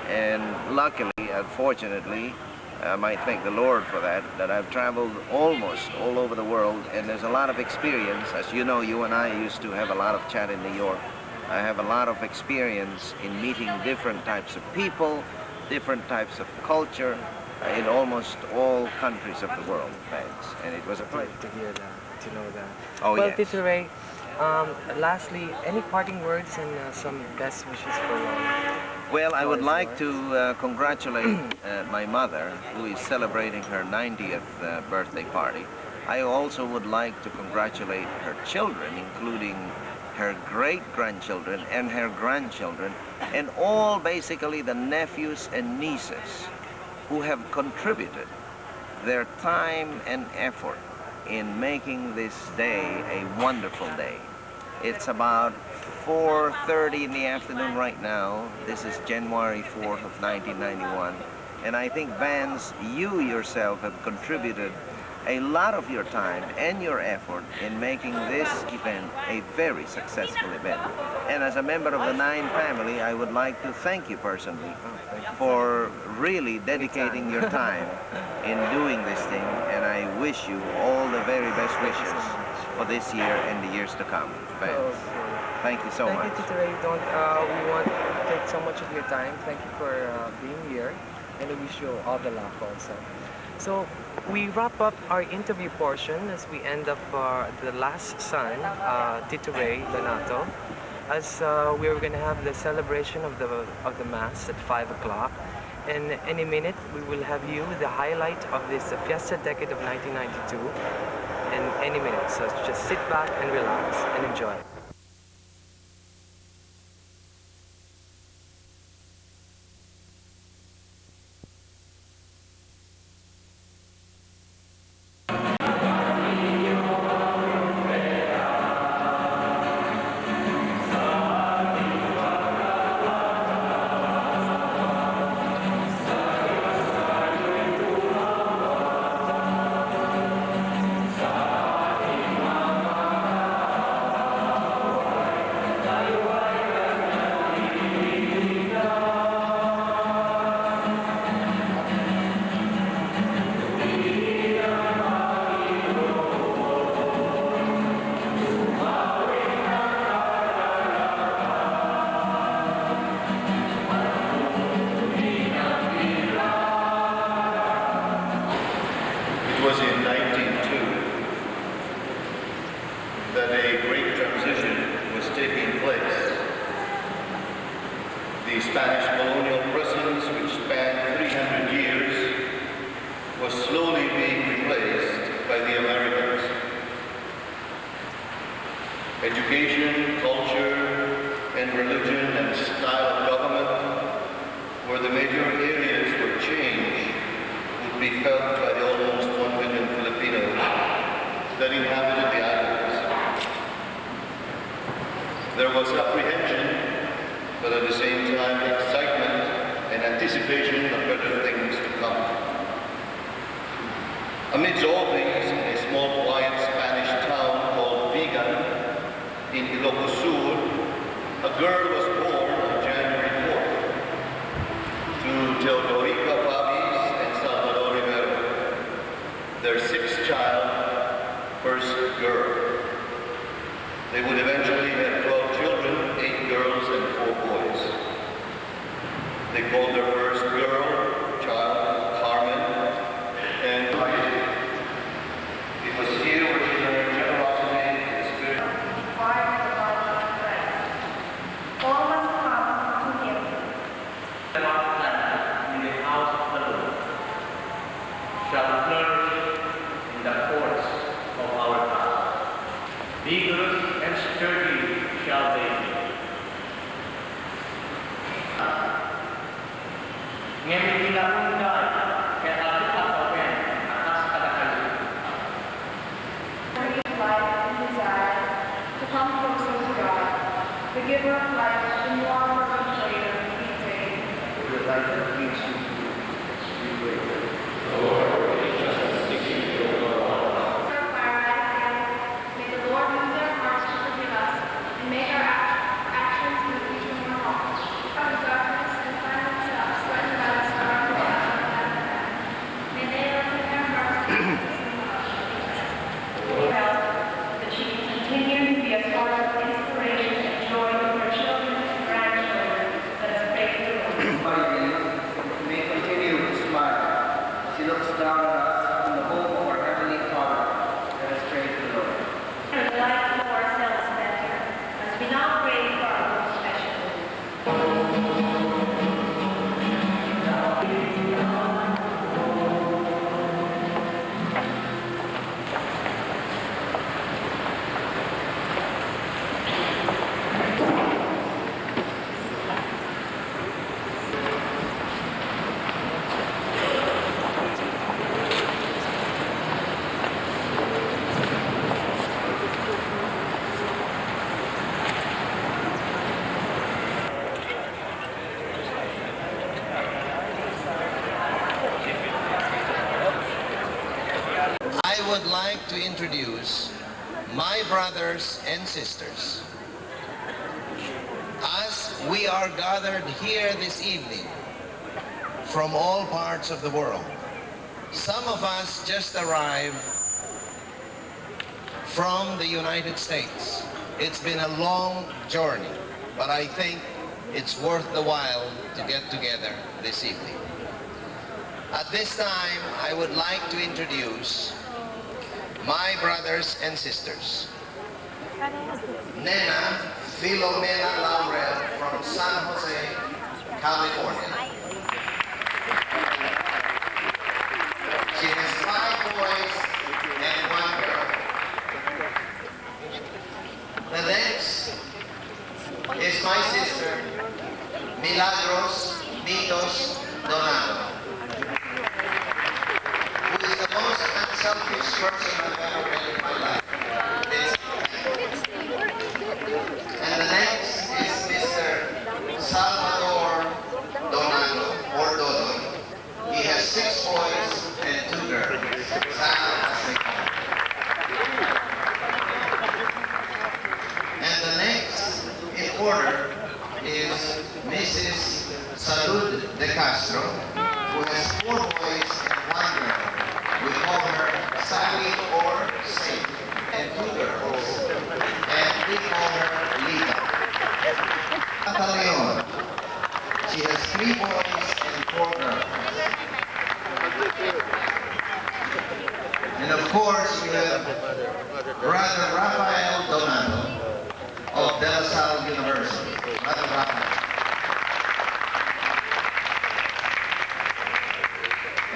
And luckily, unfortunately, I might thank the Lord for that, that I've traveled almost all over the world, and there's a lot of experience. As you know, you and I used to have a lot of chat in New York. I have a lot of experience in meeting different types of people, different types of culture, in almost all countries of the world, thanks. And it was a pleasure. To hear that, to know that. Oh, well, yes. Tito Ray, lastly, any parting words and some best wishes for you? Well, I would like to congratulate my mother, who is celebrating her 90th birthday party. I also would like to congratulate her children, including her great-grandchildren and her grandchildren, and all basically the nephews and nieces who have contributed their time and effort in making this day a wonderful day. It's about 4:30 in the afternoon right now. This is January 4th of 1991. And I think, Vance, you yourself have contributed a lot of your time and your effort in making this event a very successful event. And as a member of the Nine family, I would like to thank you personally for really dedicating your time in doing this thing. And I wish you all the very best wishes for this year and the years to come, Vance. Thank you so much. Thank you, Tito Ray. We want to take so much of your time. Thank you for being here, and we wish you all the luck also. So we wrap up our interview portion as we end up the last son, Tito Ray Donato, as we are going to have the celebration of the Mass at 5 o'clock. And any minute, we will have you the highlight of this Fiesta Decade of 1992. And any minute, so just sit back and relax and enjoy. It was in 1902 that a great transition was taking place. The Spanish colonial presence, which spanned 300 years, was slowly being replaced by the Americans. Education, culture, and religion and style of government were the major areas where change would be felt by the almost 1 million Filipinos that inhabited the islands. but at the same time excitement and anticipation of better things to come. Amidst all things, in a small quiet Spanish town called Vigan in Ilocos Sur, a girl was born on January 4th to Teodorica Fabis and Salvador Rivero, their sixth child, first girl. They would eventually have 12 children, 8 girls and 4 boys. They called their first child, Carmen, and it was here where she learned generosity and spirit. All must come to him. In the house of the Lord shall flourish in the courts of our God. Vigorous and sturdy shall they be. Ngayon pinakungkay, kaya natin kakawin, atas kalakalit. Breathe life and desire to come closer to God, the giver of life, the more perpetrator, we pray. The light that leads you to be May the Lord move their hearts to forgive us, and make our actions in the future more wrong. Out of darkness and find themselves sweating by the star of death. May they open their hearts to Jesus and love. Help that she can continue to be a source of inspiration and joy to her children and grandchildren. Let us pray to the Lord. May continue to smile. She looks down on us from the hope of our Heavenly Father. Let us pray to the Lord. We would like to know ourselves better as we now pray for our most special. I would like to introduce my brothers and sisters. As we are gathered here this evening from all parts of the world, some of us just arrived from the United States. It's been a long journey, but I think it's worth the while to get together this evening. At this time, I would like to introduce my brothers and sisters. Nena Filomena Laurel from San Jose, California. She has 5 boys and 1 girl. The next is my sister, Milagros Mitos Donado, who is the most unselfish person I've ever met in my life. And the next is Mr. Salvador Donado, or Dodo. He has 6 boys and 2 girls. Sal, as they call him. And the next in order is Mrs. Salud de Castro, who has 4 boys and 1 girl. We call her Sally or Saint, and 2 girls. And we call her Lita. Tata Leon, she has 3 boys and 4 girls. And of course, we have Brother Rafael Donado of De La Salle University. Brother Rafael.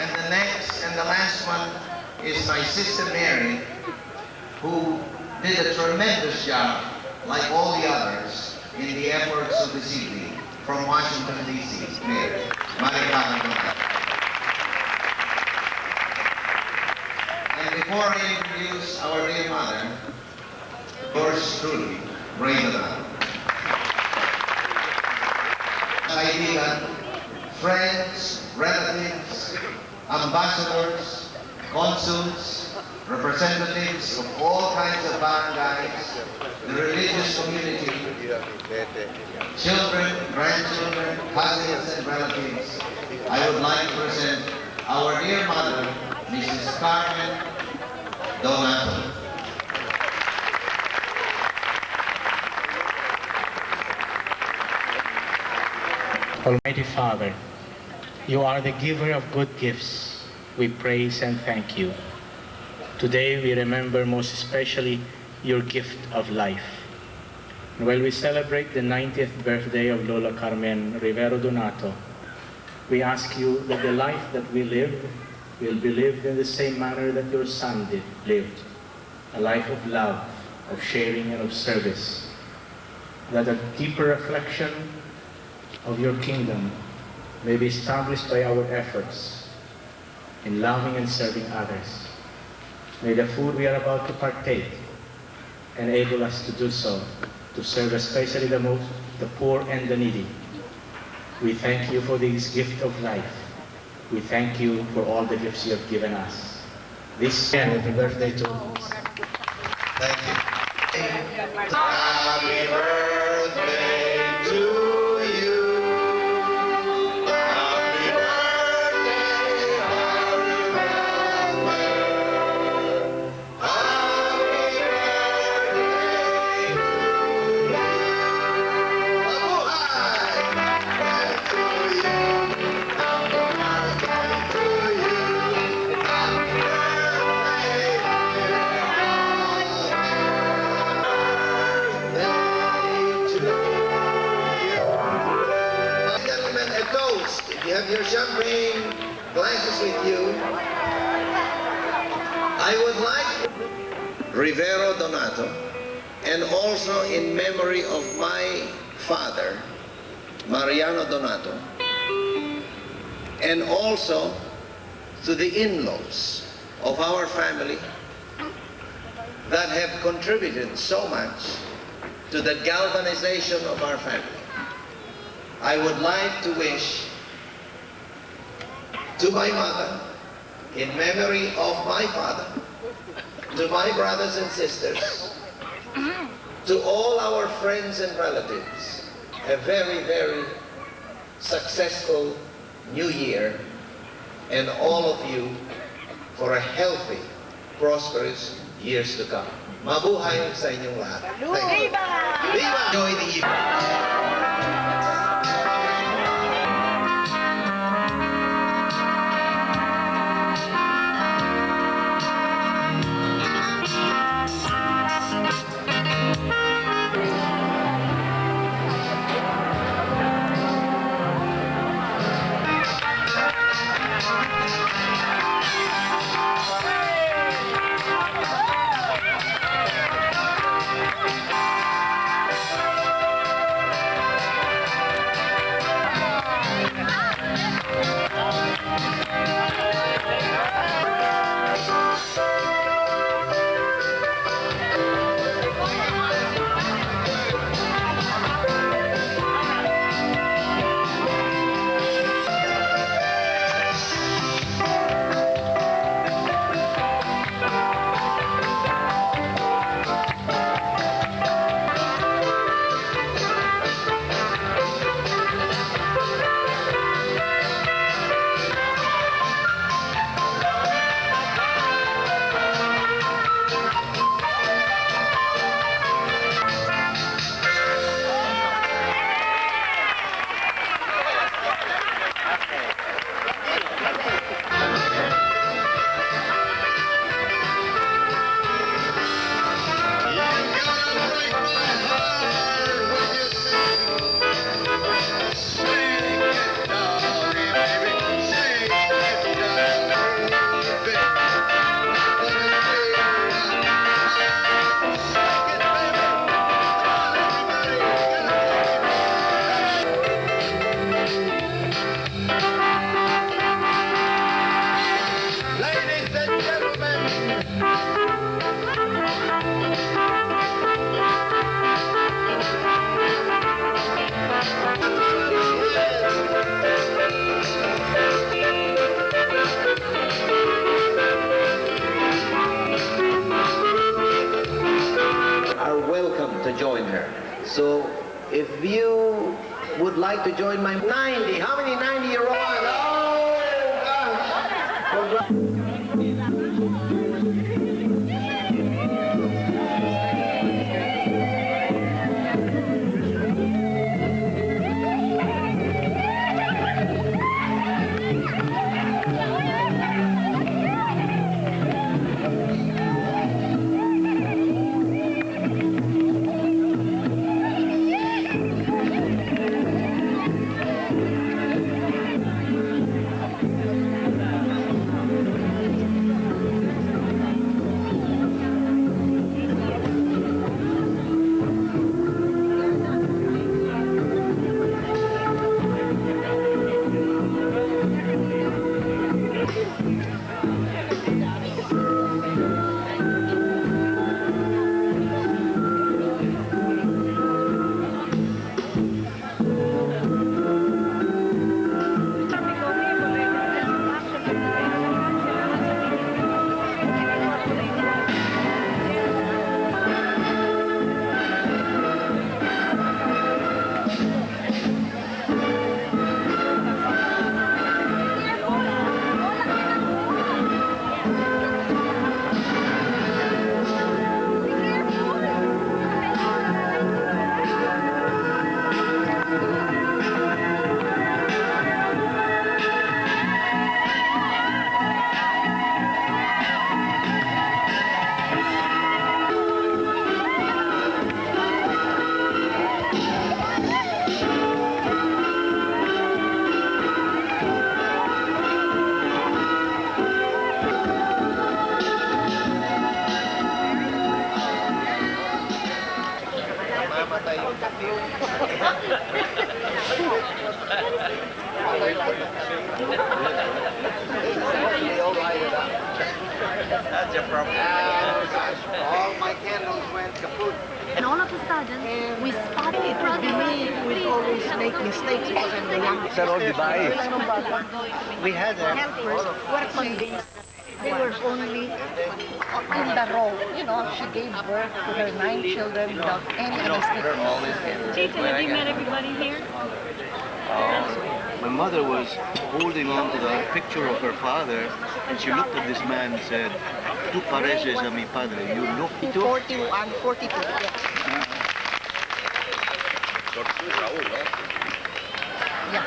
And the next and the last one is my sister Mary, who did a tremendous job, like all the others, in the efforts of this evening from Washington, D.C. Mary. And before I introduce our dear mother, yours truly, Ray Donado. kaibigan, friends, relatives, ambassadors, consuls, representatives of all kinds of barangays, the religious community, children, grandchildren, cousins, and relatives, I would like to present our dear mother, Mrs. Carmen Donato. Almighty Father, you are the giver of good gifts. We praise and thank you. Today we remember most especially your gift of life. And while we celebrate the 90th birthday of Lola Carmen Rivero Donato, we ask you that the life that we live will be lived in the same manner that your son lived, a life of love, of sharing, and of service. That a deeper reflection of your kingdom may be established by our efforts in loving and serving others. May the food we are about to partake enable us to do so, to serve especially the poor and the needy. We thank you for this gift of life. We thank you for all the gifts you have given us. This happy birthday to us. Thank you. Happy birthday to you. Happy birthday, happy birthday. Happy birthday to you. Mabuhay! To you. Happy birthday to you. Happy Gentlemen, a toast. If you have your champagne glasses with you, I would like Rivero Donato, and also in memory of my father, Mariano Donato, and also to the in-laws of our family that have contributed so much to the galvanization of our family. I would like to wish to my mother, in memory of my father, to my brothers and sisters, to all our friends and relatives, a very, very successful new year, and all of you for a healthy, prosperous years to come. Mabuhay sa inyong lahat. Thank you. Viva! Enjoy the evening. if you would like to join my 90, how many 90-year-olds? Oh, gosh. That's your problem. All my candles went kaput. And all of a sudden, we spotted It would be me who would always make mistakes because I'm the youngest. We had Helpers work on this. They were only in the row. You know, she gave birth to her 9 children without any anesthesia. Jason, have you met everybody here? My mother was holding on to the picture of her father, and she looked at this man and said, "Tú pareces a mi padre. You look." 41, 42, yes.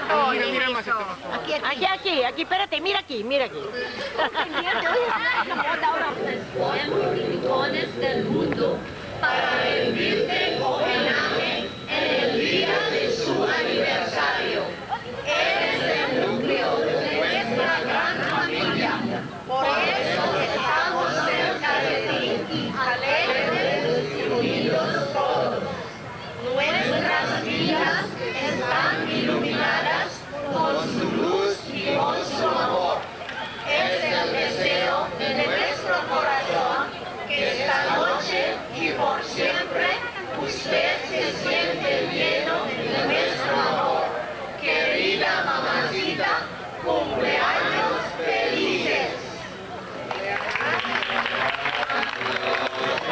Oh, mira más. Aquí, espérate, mira aquí. Rincones del mundo para rendirte homenaje en el día de su aniversario. Eres el núcleo de nuestra gran familia. Por eso estamos cerca de ti, alegres y unidos todos. Nuestras vidas están iluminadas con su luz y con su amor. Es el deseo de nuestro corazón que esta noche y por siempre usted se siente lleno de nuestro amor. Querida mamacita, cumpleaños felices.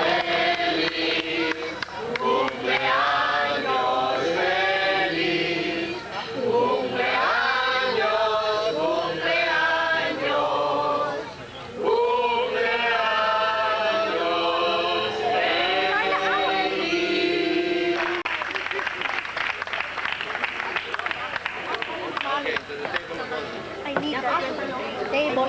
Feliz cumpleaños feliz, cumpleaños, cumpleaños, cumpleaños feliz. I need that table.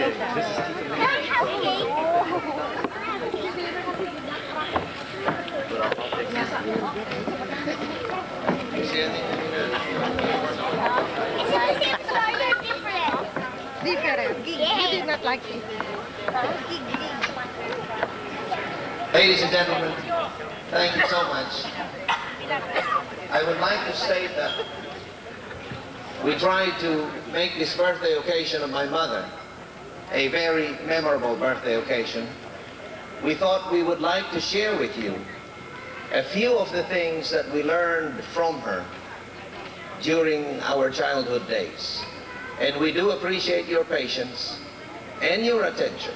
Different. You did not like it. Ladies and gentlemen, thank you so much. I would like to state that we tried to make this birthday occasion of my mother a very memorable birthday occasion. We thought we would like to share with you a few of the things that we learned from her during our childhood days. And we do appreciate your patience and your attention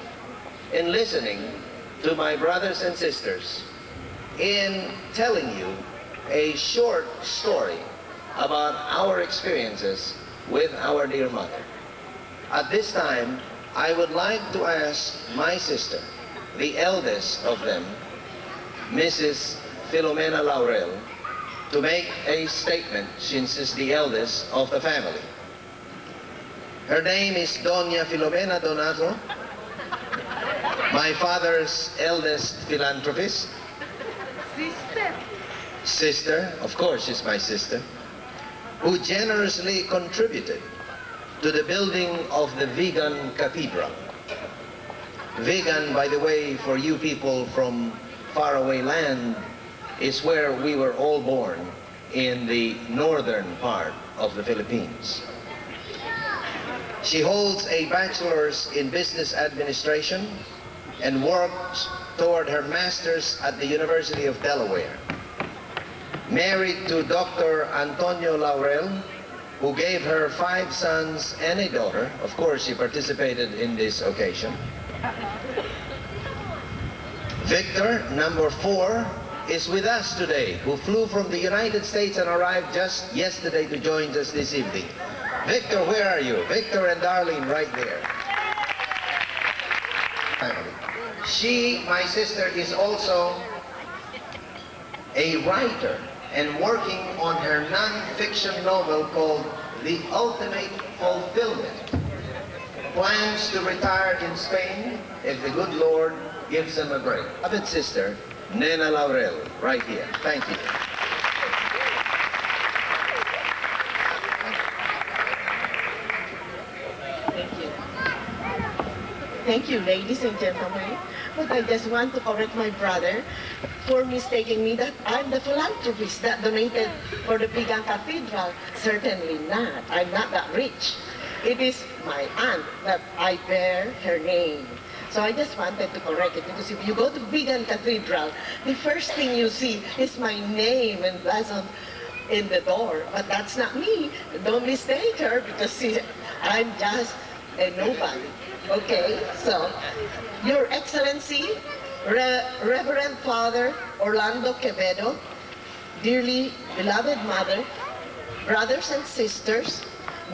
in listening to my brothers and sisters in telling you a short story about our experiences with our dear mother. At this time, I would like to ask my sister, the eldest of them, Mrs. Filomena Laurel, to make a statement since she's the eldest of the family. Her name is Doña Filomena Donato, my father's eldest philanthropist. Sister, of course she's my sister, who generously contributed to the building of the Vigan Cathedral. Vigan, by the way, for you people from faraway land, is where we were all born, in the northern part of the Philippines. She holds a bachelor's in business administration and works toward her master's at the University of Delaware. Married to Dr. Antonio Laurel, who gave her 5 sons and a daughter. Of course, she participated in this occasion. Victor, number 4, is with us today, who flew from the United States and arrived just yesterday to join us this evening. Victor, where are you? Victor and Darlene, right there. She, my sister, is also a writer and working on her non-fiction novel called The Ultimate Fulfillment. Plans to retire in Spain if the good Lord gives them a break. Beloved sister, Nena Laurel, right here. Thank you. Thank you, ladies and gentlemen. But I just want to correct my brother for mistaking me that I'm the philanthropist that donated for the Vigan Cathedral. Certainly not. I'm not that rich. It is my aunt that I bear her name. So I just wanted to correct it, because if you go to Vigan Cathedral, the first thing you see is my name emblazoned in the door. But that's not me. Don't mistake her, because I'm just a nobody. Okay, so, Your Excellency, Reverend Father Orlando Quevedo, dearly beloved mother, brothers and sisters,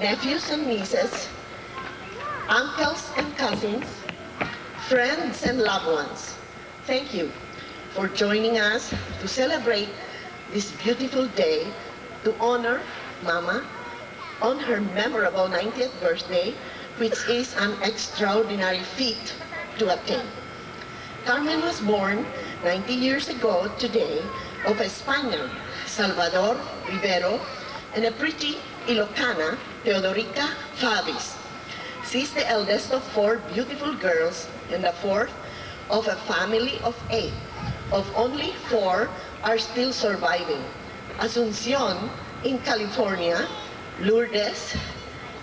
nephews and nieces, uncles and cousins, friends and loved ones, thank you for joining us to celebrate this beautiful day to honor Mama on her memorable 90th birthday, which is an extraordinary feat to attain. Carmen was born 90 years ago today of a Spaniard, Salvador Rivero, and a pretty Ilocana, Teodorica Favis. She's the eldest of 4 beautiful girls and the 4th of a family of 8. Of only 4 are still surviving: Asuncion in California, Lourdes,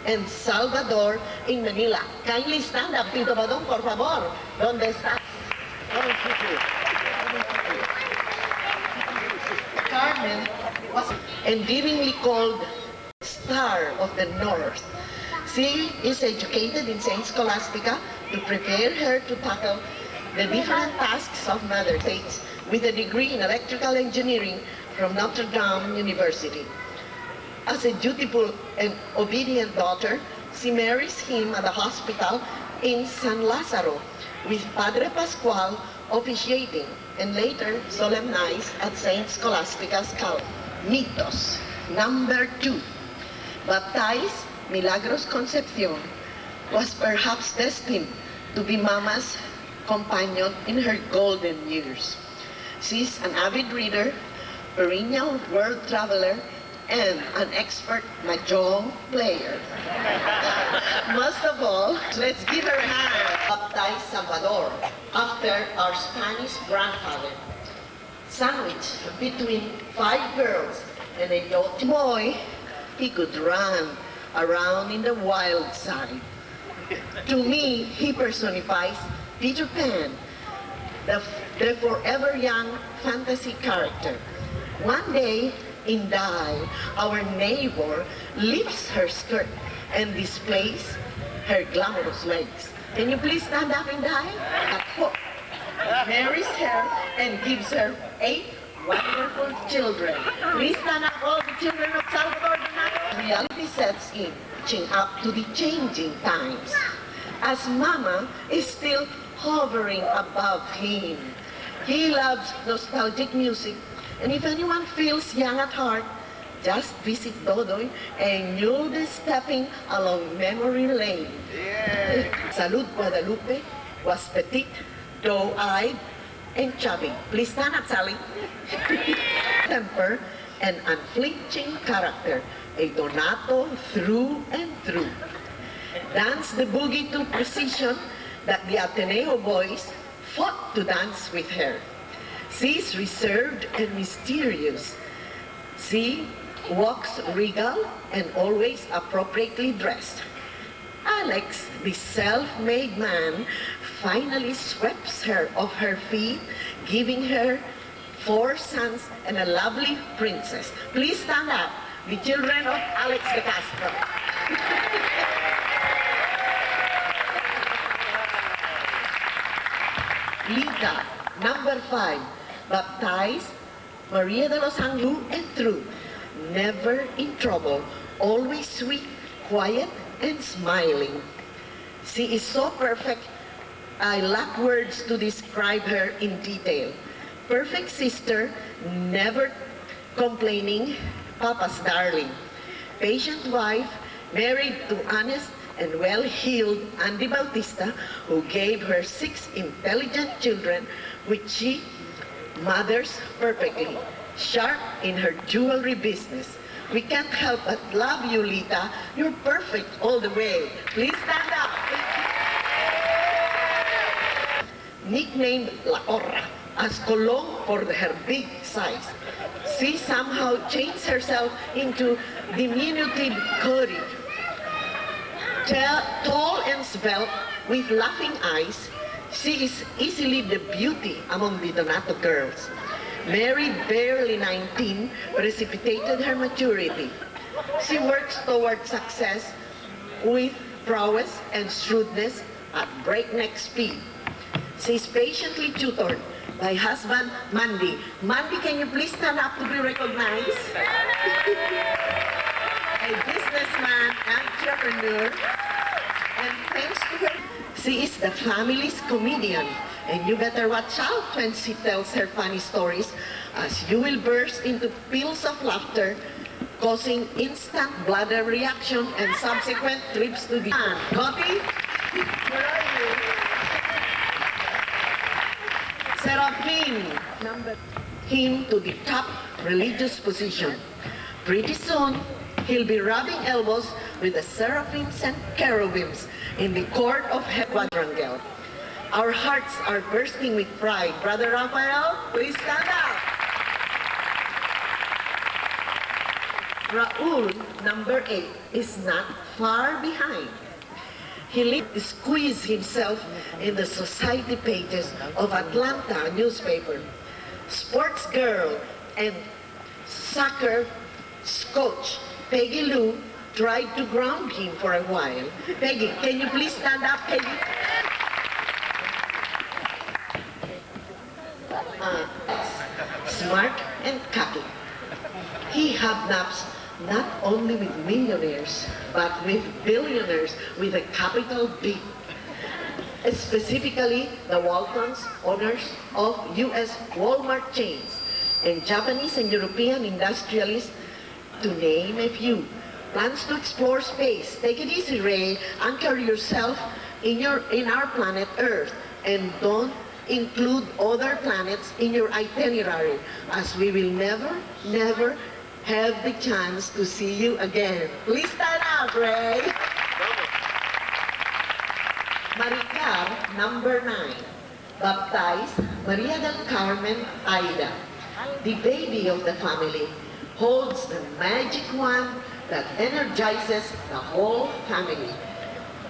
and Salvador in Manila. Kindly stand up, Tito Badong, por favor. ¿Dónde está? Carmen was endearingly called Star of the North. She is educated in St. Scholastica to prepare her to tackle the different tasks of Mother States with a degree in electrical engineering from Notre Dame University. As a dutiful and obedient daughter, she marries him at the hospital in San Lazaro, with Padre Pascual officiating, and later solemnized at St. Scholastica's Cal. Mitos. Number 2. Baptized Milagros Concepcion was perhaps destined to be Mama's companion in her golden years. She's an avid reader, perennial world traveler, and an expert mahjong player. Most of all, let's give her a hand. Baptized Salvador, after our Spanish grandfather. Sandwiched between 5 girls and a young boy, he could run around in the wild side. To me, he personifies Peter Pan, the forever young fantasy character. One day, in Dai, our neighbor lifts her skirt and displays her glamorous legs. Can you please stand up and Dai? Marries her and gives her 8 wonderful children. Please stand up, all the children of Salvador Donato. Reality sets in, catching up to the changing times. As Mama is still hovering above him. He loves nostalgic music, and if anyone feels young at heart, just visit Dodoy and you'll be stepping along memory lane. Salud Guadalupe was petite, doe-eyed, and chubby. Please stand up, Sally. Temper and unflinching character, a Donato through and through. Dance the boogie to precision that the Ateneo boys fought to dance with her. She's reserved and mysterious. She walks regal and always appropriately dressed. Alex, the self-made man, finally sweeps her off her feet, giving her 4 sons and a lovely princess. Please stand up, the children of Alex de Castro. Lita, number 5, baptized Maria de los Angeles and true, never in trouble, always sweet, quiet, and smiling. She is so perfect, I lack words to describe her in detail. Perfect sister, never complaining, Papa's darling. Patient wife, married to honest and well-heeled Andy Bautista, who gave her 6 intelligent children, which she mothers perfectly, sharp in her jewelry business. We can't help but love you, Lita. You're perfect all the way. Please stand up. Nicknamed La Orra, as Colón for her big size. She somehow changed herself into diminutive courage. Tall and svelte, with laughing eyes, she is easily the beauty among the Donato girls. Married barely 19, precipitated her maturity. She works toward success with prowess and shrewdness at breakneck speed. She is patiently tutored by husband Mandy. Mandy, can you please stand up to be recognized? A businessman, entrepreneur, and thanks to her, she is the family's comedian. And you better watch out when she tells her funny stories, as you will burst into peals of laughter, causing instant bladder reaction and subsequent trips to the Cotty, where are you? Seraphim, number him to the top religious position. Pretty soon, he'll be rubbing elbows with the seraphims and cherubims in the court of Quadrangle. Our hearts are bursting with pride. Brother Rafael, please stand up. Raul, number 8, is not far behind. He squeezed himself in the society pages of Atlanta newspaper. Sports girl and soccer coach Peggy Lou tried to ground him for a while. Peggy, can you please stand up, Peggy? Smart and cocky. He hobnobs not only with millionaires, but with billionaires with a capital B. Specifically, the Waltons, owners of U.S. Walmart chains, and Japanese and European industrialists, to name a few. Plans to explore space. Take it easy, Ray. Anchor yourself in our planet Earth, and don't include other planets in your itinerary, as we will never have the chance to see you again. Please stand up, Ray. Maricar, number 9, baptized Maria del Carmen Aida. The baby of the family holds the magic wand that energizes the whole family.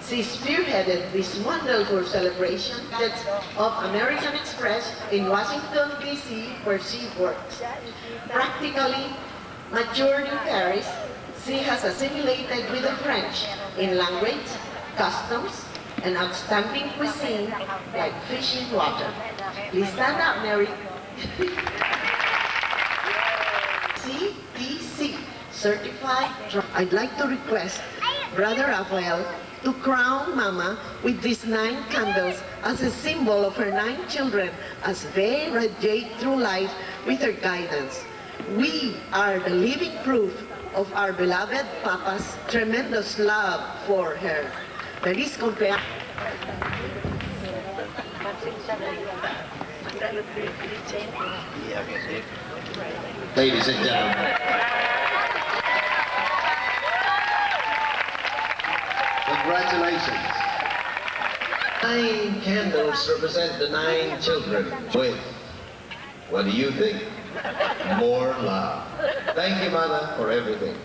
She spearheaded this wonderful celebration of American Express in Washington, D.C., where she works. Practically matured in Paris, she has assimilated with the French in language, customs, and outstanding cuisine like fish in water. Please stand up, Mary. certified. I'd like to request Brother Rafael to crown Mama with these 9 candles as a symbol of her 9 children as they radiate through life with her guidance. We are the living proof of our beloved Papa's tremendous love for her. Feliz cumpleaños. Ladies and gentlemen, congratulations. 9 candles represent the 9 children with, what do you think? More love. Thank you, Mother, for everything.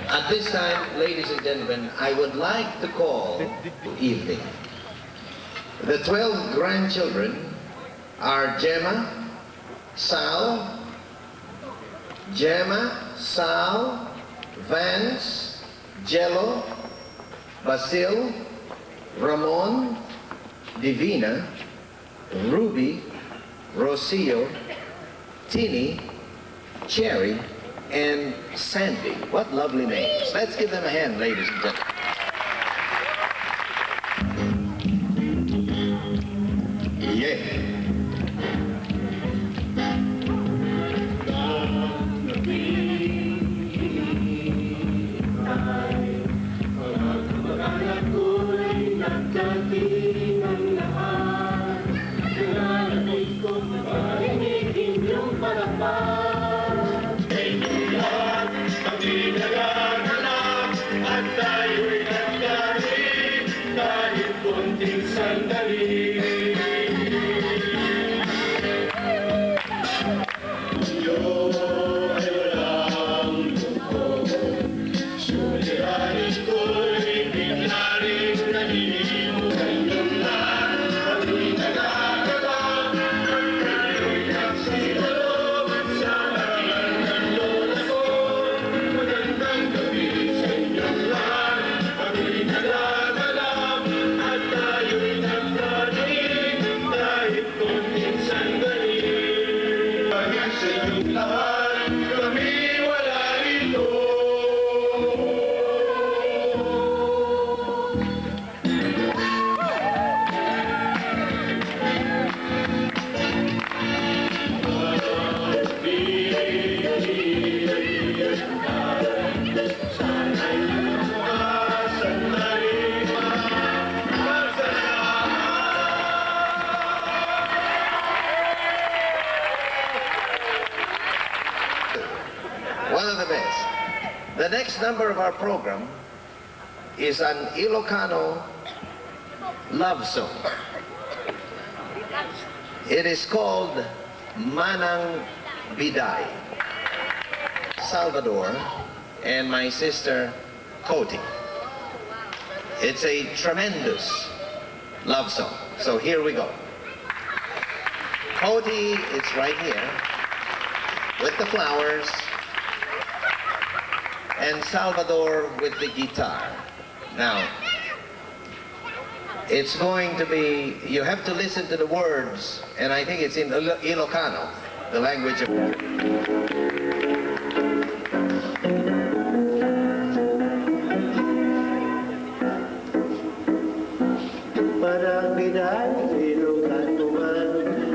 At this time, ladies and gentlemen, I would like to call evening. The 12 grandchildren are Gemma, Sal, Vance, Jello, Basil, Ramon, Divina, Ruby, Rocio, Tini, Cherry, and Sandy. What lovely names. Let's give them a hand, ladies and gentlemen. Yeah. One of the best. The next number of our program is an Ilocano love song. It is called Manang Biday. Salvador and my sister Cody. It's a tremendous love song. So here we go. Cody, it's right here with the flowers, and Salvador with the guitar. Now, it's going to be, you have to listen to the words, and I think it's in Ilocano, the language of... Parang biday, Ilocano man,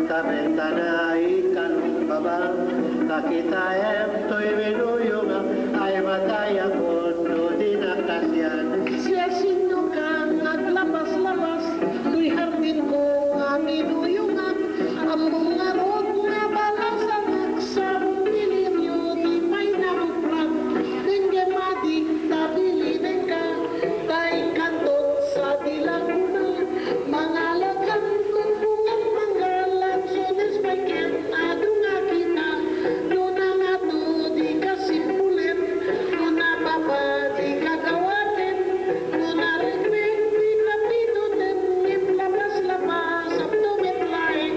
tamen-tanay, kanong babang, kakitayem, to'y minuyong, ay mataya ko, no din akasyan. Siya sino kang naglabas-labas, to'y hardin ko, aminuyong, ang mga rod na balasan, sa miliryo, di may naruplan, dengge mati, tabili dengka, tayo kantot sa dilaguna, mga lagang kumbungan manggalan, sunes pagkat adunga kita, luna nga to, di kasipulen, luna papa, di kagawaten, luna regmen, di kapitutin, di labas-labas, abdomen lain.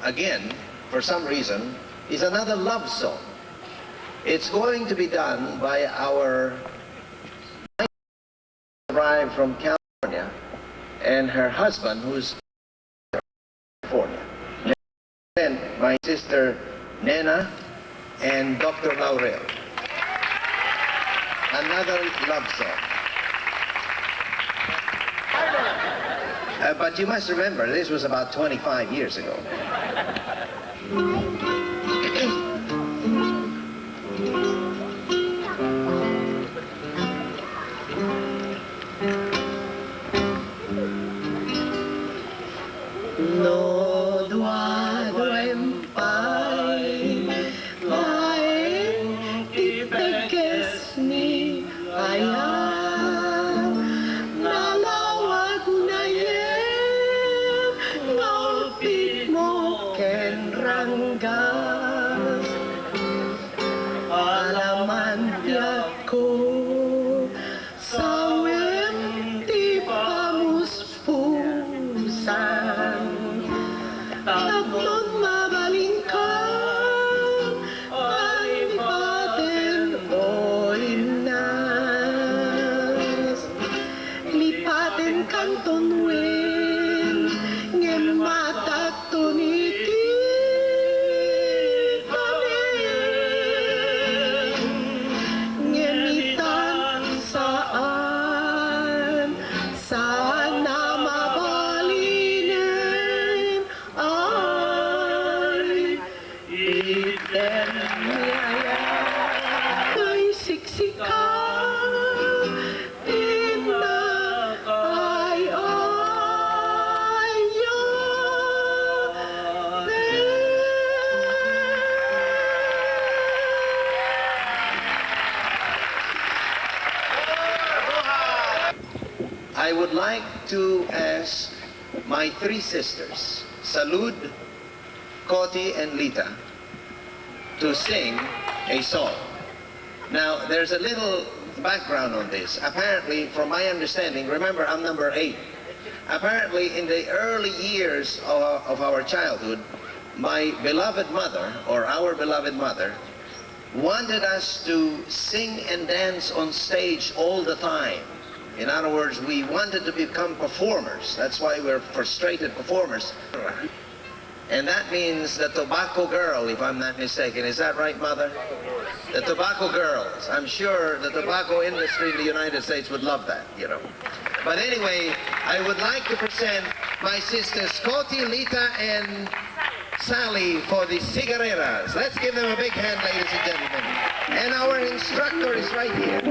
again, for some reason, is another love song. It's going to be done by our arrived from California and her husband, who's California. Then my sister Nena and Dr. Laurel. Another love song. But you must remember, this was about 25 years ago. No duaduen pai, lae ipekes ni ayam, nalawag na yen, ngolpit mo ken ranggas, alaman ko sawem ti pamuspusan. Tatlong mabalingkan ay lipatin o inas. Lipatin kanton wen, ngem matak tuniti panen. Ngem itan saan, saan na mabalinen ay iten niya kay siksikan pinak ay I would like to ask my three sisters, Salud, Koti, and Lita, to sing a song. Now, there's a little background on this. Apparently, from my understanding, remember I'm number 8. Apparently, in the early years of our childhood, my beloved mother, or our beloved mother, wanted us to sing and dance on stage all the time. In other words, we wanted to become performers. That's why we're frustrated performers. And that means the Tobacco Girl, if I'm not mistaken. Is that right, Mother? The Tobacco Girls. I'm sure the tobacco industry in the United States would love that, you know. But anyway, I would like to present my sisters Koti, Lita, and Sally for the cigarreras. Let's give them a big hand, ladies and gentlemen. And our instructor is right here.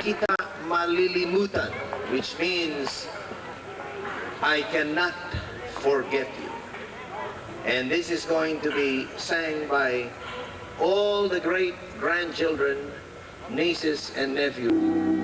Kita malilimutan which means I cannot forget you. And this is going to be sang by all the great grandchildren, nieces and nephews.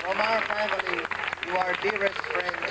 From our family, you are dearest friends